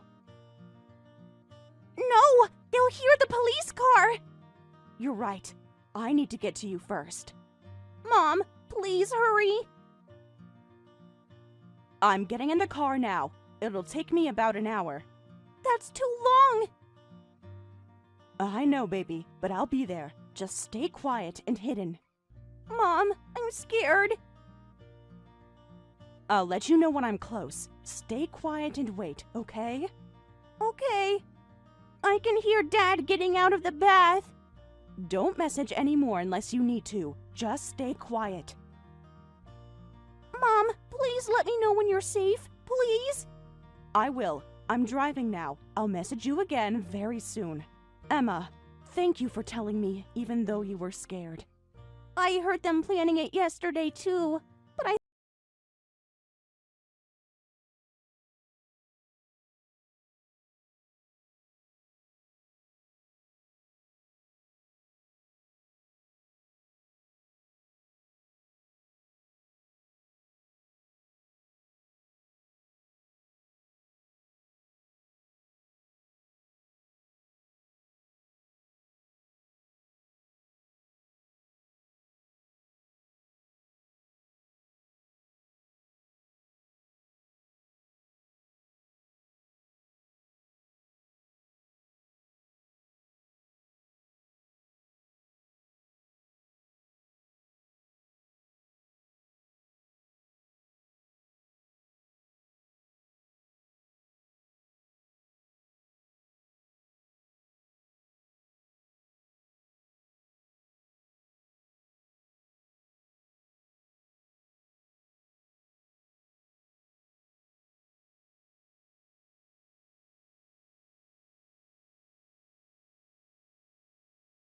[SPEAKER 4] No! They'll hear the police car! You're right. I need to get to you first. Mom, please hurry. I'm getting in the car now. It'll take me about an hour. That's too long! I know, baby, but I'll be there. Just stay quiet and hidden. Mom, I'm scared. I'll let you know when I'm close. Stay quiet and wait, okay? Okay. I can hear Dad getting out of the bath. Don't message anymore unless you need to. Just stay quiet. Mom, please let me know when you're safe, please. I will. I'm driving now. I'll message you again very soon. Emma, thank you for telling me, even though you were scared. I heard them planning it yesterday, too, but I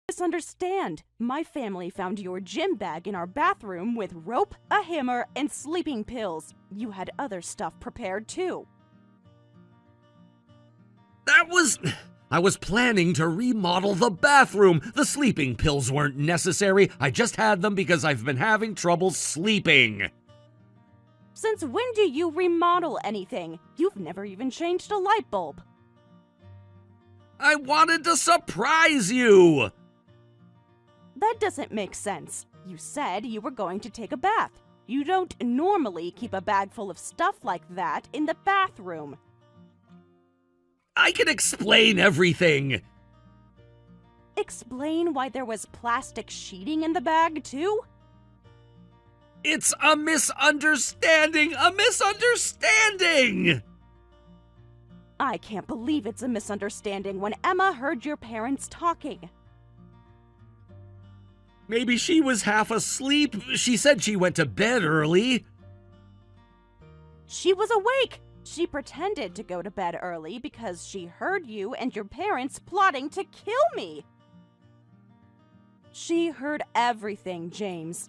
[SPEAKER 4] misunderstand. My family found your gym bag in our bathroom with rope, a hammer, and sleeping pills. You had other stuff prepared too.
[SPEAKER 2] I was planning to remodel the bathroom. The sleeping pills weren't necessary. I just had them because I've been having trouble sleeping.
[SPEAKER 4] Since when do you remodel anything? You've never even changed a light bulb.
[SPEAKER 2] I wanted to surprise you.
[SPEAKER 4] That doesn't make sense. You said you were going to take a bath. You don't normally keep a bag full of stuff like that in the bathroom.
[SPEAKER 2] I can explain everything.
[SPEAKER 4] Explain why there was plastic sheeting in the bag, too?
[SPEAKER 2] It's a misunderstanding! A misunderstanding!
[SPEAKER 4] I can't believe it's a misunderstanding when Emma heard your parents talking.
[SPEAKER 2] Maybe she was half asleep. She said she went to bed early.
[SPEAKER 4] She was awake. She pretended to go to bed early because she heard you and your parents plotting to kill me. She heard everything, James.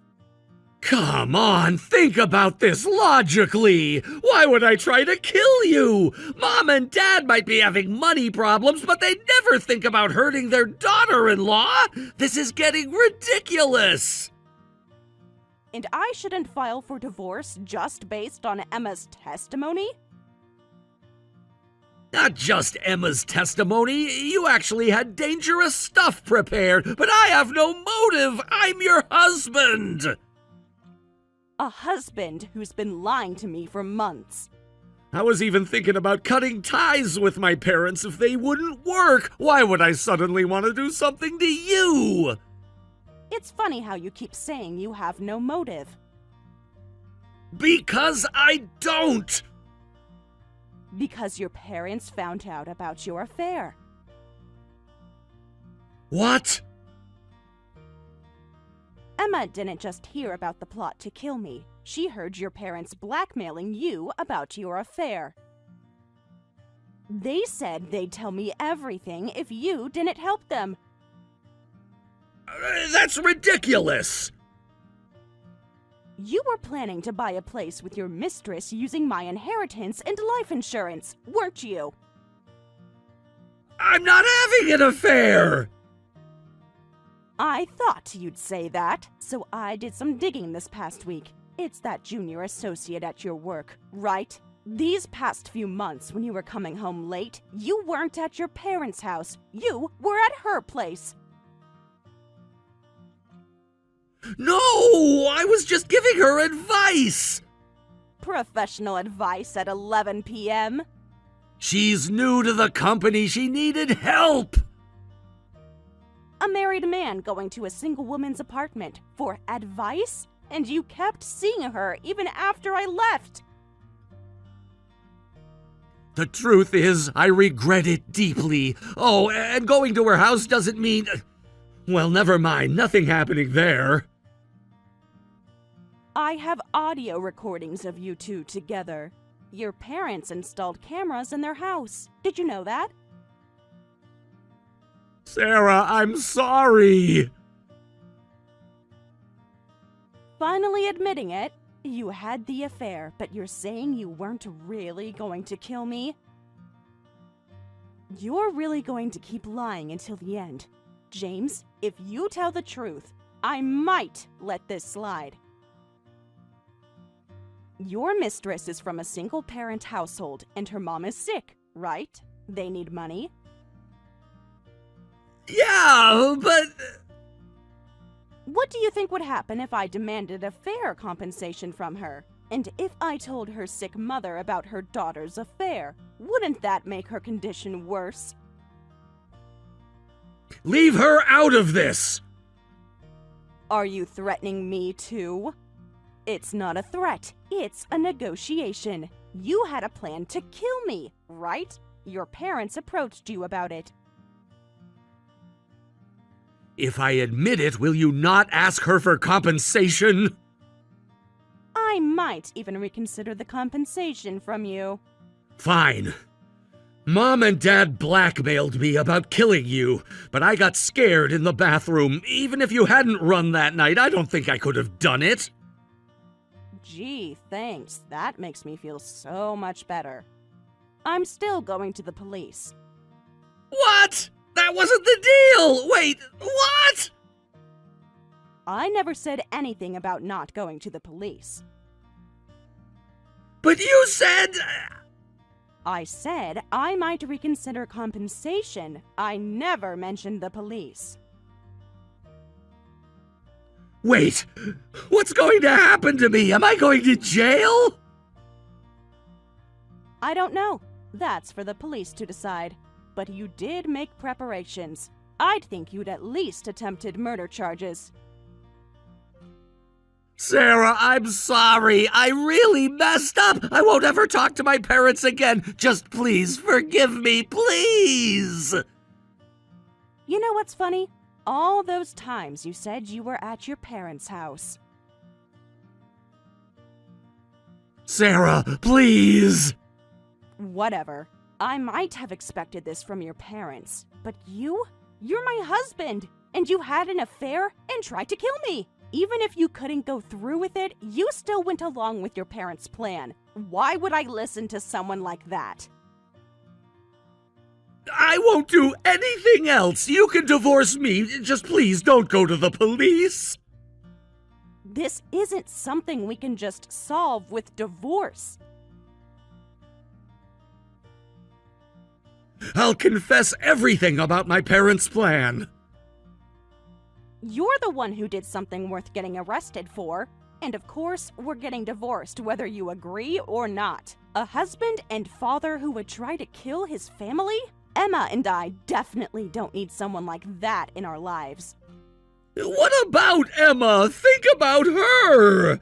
[SPEAKER 2] Come on, think about this logically. Why would I try to kill you? Mom and Dad might be having money problems, but they never think about hurting their daughter-in-law. This is getting ridiculous.
[SPEAKER 4] And I shouldn't file for divorce just based on Emma's testimony?
[SPEAKER 2] Not just Emma's testimony. You actually had dangerous stuff prepared, but I have no motive. I'm your husband.
[SPEAKER 4] A husband who's been lying to me for months.
[SPEAKER 2] I was even thinking about cutting ties with my parents if they wouldn't work. Why would I suddenly want to do something to you?
[SPEAKER 4] It's funny how you keep saying you have no motive.
[SPEAKER 2] Because I don't.
[SPEAKER 4] Because your parents found out about your affair.
[SPEAKER 2] What?
[SPEAKER 4] Emma didn't just hear about the plot to kill me. She heard your parents blackmailing you about your affair. They said they'd tell me everything if you didn't help them.
[SPEAKER 2] That's ridiculous.
[SPEAKER 4] You were planning to buy a place with your mistress using my inheritance and life insurance, weren't you?
[SPEAKER 2] I'm not having an affair.
[SPEAKER 4] I thought you'd say that, so I did some digging this past week. It's that junior associate at your work, right? These past few months when you were coming home late, you weren't at your parents' house. You were at her place.
[SPEAKER 2] No, I was just giving her advice.
[SPEAKER 4] Professional advice at 11 p.m.?
[SPEAKER 2] She's new to the company. She needed help.
[SPEAKER 4] A married man going to a single woman's apartment for advice? And you kept seeing her even after I left.
[SPEAKER 2] The truth is, I regret it deeply. Oh, and going to her house doesn't mean... Well, never mind. Nothing happening there.
[SPEAKER 4] I have audio recordings of you two together. Your parents installed cameras in their house. Did you know that?
[SPEAKER 2] Sarah, I'm sorry.
[SPEAKER 4] Finally admitting it, you had the affair, but you're saying you weren't really going to kill me? You're really going to keep lying until the end. James, if you tell the truth, I might let this slide. Your mistress is from a single-parent household, and her mom is sick, right? They need money?
[SPEAKER 2] Yeah, but...
[SPEAKER 4] What do you think would happen if I demanded a fair compensation from her? And if I told her sick mother about her daughter's affair? Wouldn't that make her condition worse?
[SPEAKER 2] Leave her out of this!
[SPEAKER 4] Are you threatening me too? It's not a threat, it's a negotiation. You had a plan to kill me, right? Your parents approached you about it.
[SPEAKER 2] If I admit it, will you not ask her for compensation?
[SPEAKER 4] I might even reconsider the compensation from you.
[SPEAKER 2] Fine. Mom and Dad blackmailed me about killing you, but I got scared in the bathroom. Even if you hadn't run that night, I don't think I could have done it.
[SPEAKER 4] Gee, thanks. That makes me feel so much better. I'm still going to the police.
[SPEAKER 2] What? That wasn't the deal! Wait, what?
[SPEAKER 4] I never said anything about not going to the police.
[SPEAKER 2] But you said...
[SPEAKER 4] I said I might reconsider compensation. I never mentioned the police.
[SPEAKER 2] Wait, what's going to happen to me? Am I going to jail?
[SPEAKER 4] I don't know. That's for the police to decide. But you did make preparations. I'd think you'd at least attempted murder charges.
[SPEAKER 2] Sarah, I'm sorry. I really messed up. I won't ever talk to my parents again. Just please forgive me, please.
[SPEAKER 4] You know what's funny? All those times you said you were at your parents' house.
[SPEAKER 2] Sarah, please.
[SPEAKER 4] Whatever. I might have expected this from your parents, but you're my husband, and you had an affair and tried to kill me. Even if you couldn't go through with it, you still went along with your parents' plan. Why would I listen to someone like that?
[SPEAKER 2] I won't do anything else. You can divorce me. Just please don't go to the police.
[SPEAKER 4] This isn't something we can just solve with divorce.
[SPEAKER 2] I'll confess everything about my parents' plan.
[SPEAKER 4] You're the one who did something worth getting arrested for. And of course, we're getting divorced whether you agree or not. A husband and father who would try to kill his family? Emma and I definitely don't need someone like that in our lives.
[SPEAKER 2] What about Emma? Think about her!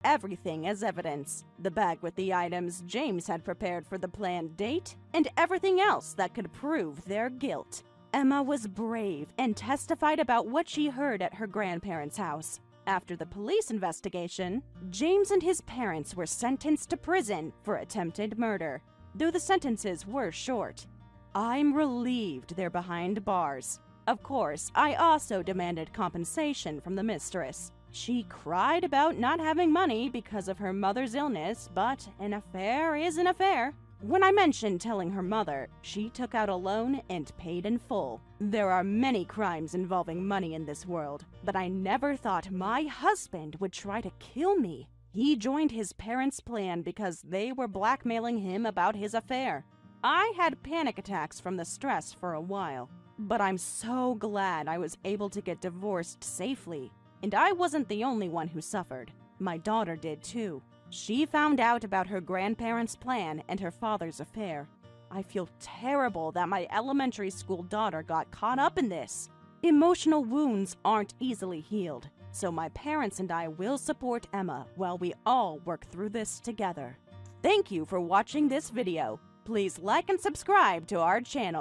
[SPEAKER 4] Everything as evidence. The bag with the items James had prepared for the planned date, and everything else that could prove their guilt. Emma was brave and testified about what she heard at her grandparents' house. After the police investigation, James and his parents were sentenced to prison for attempted murder, though the sentences were short. I'm relieved they're behind bars. Of course, I also demanded compensation from the mistress. She cried about not having money because of her mother's illness, but an affair is an affair. When I mentioned telling her mother, she took out a loan and paid in full. There are many crimes involving money in this world, but I never thought my husband would try to kill me. He joined his parents' plan because they were blackmailing him about his affair. I had panic attacks from the stress for a while, but I'm so glad I was able to get divorced safely. And I wasn't the only one who suffered. My daughter did too. She found out about her grandparents' plan and her father's affair. I feel terrible that my elementary school daughter got caught up in this. Emotional wounds aren't easily healed, so my parents and I will support Emma while we all work through this together. Thank you for watching this video. Please like and subscribe to our channel.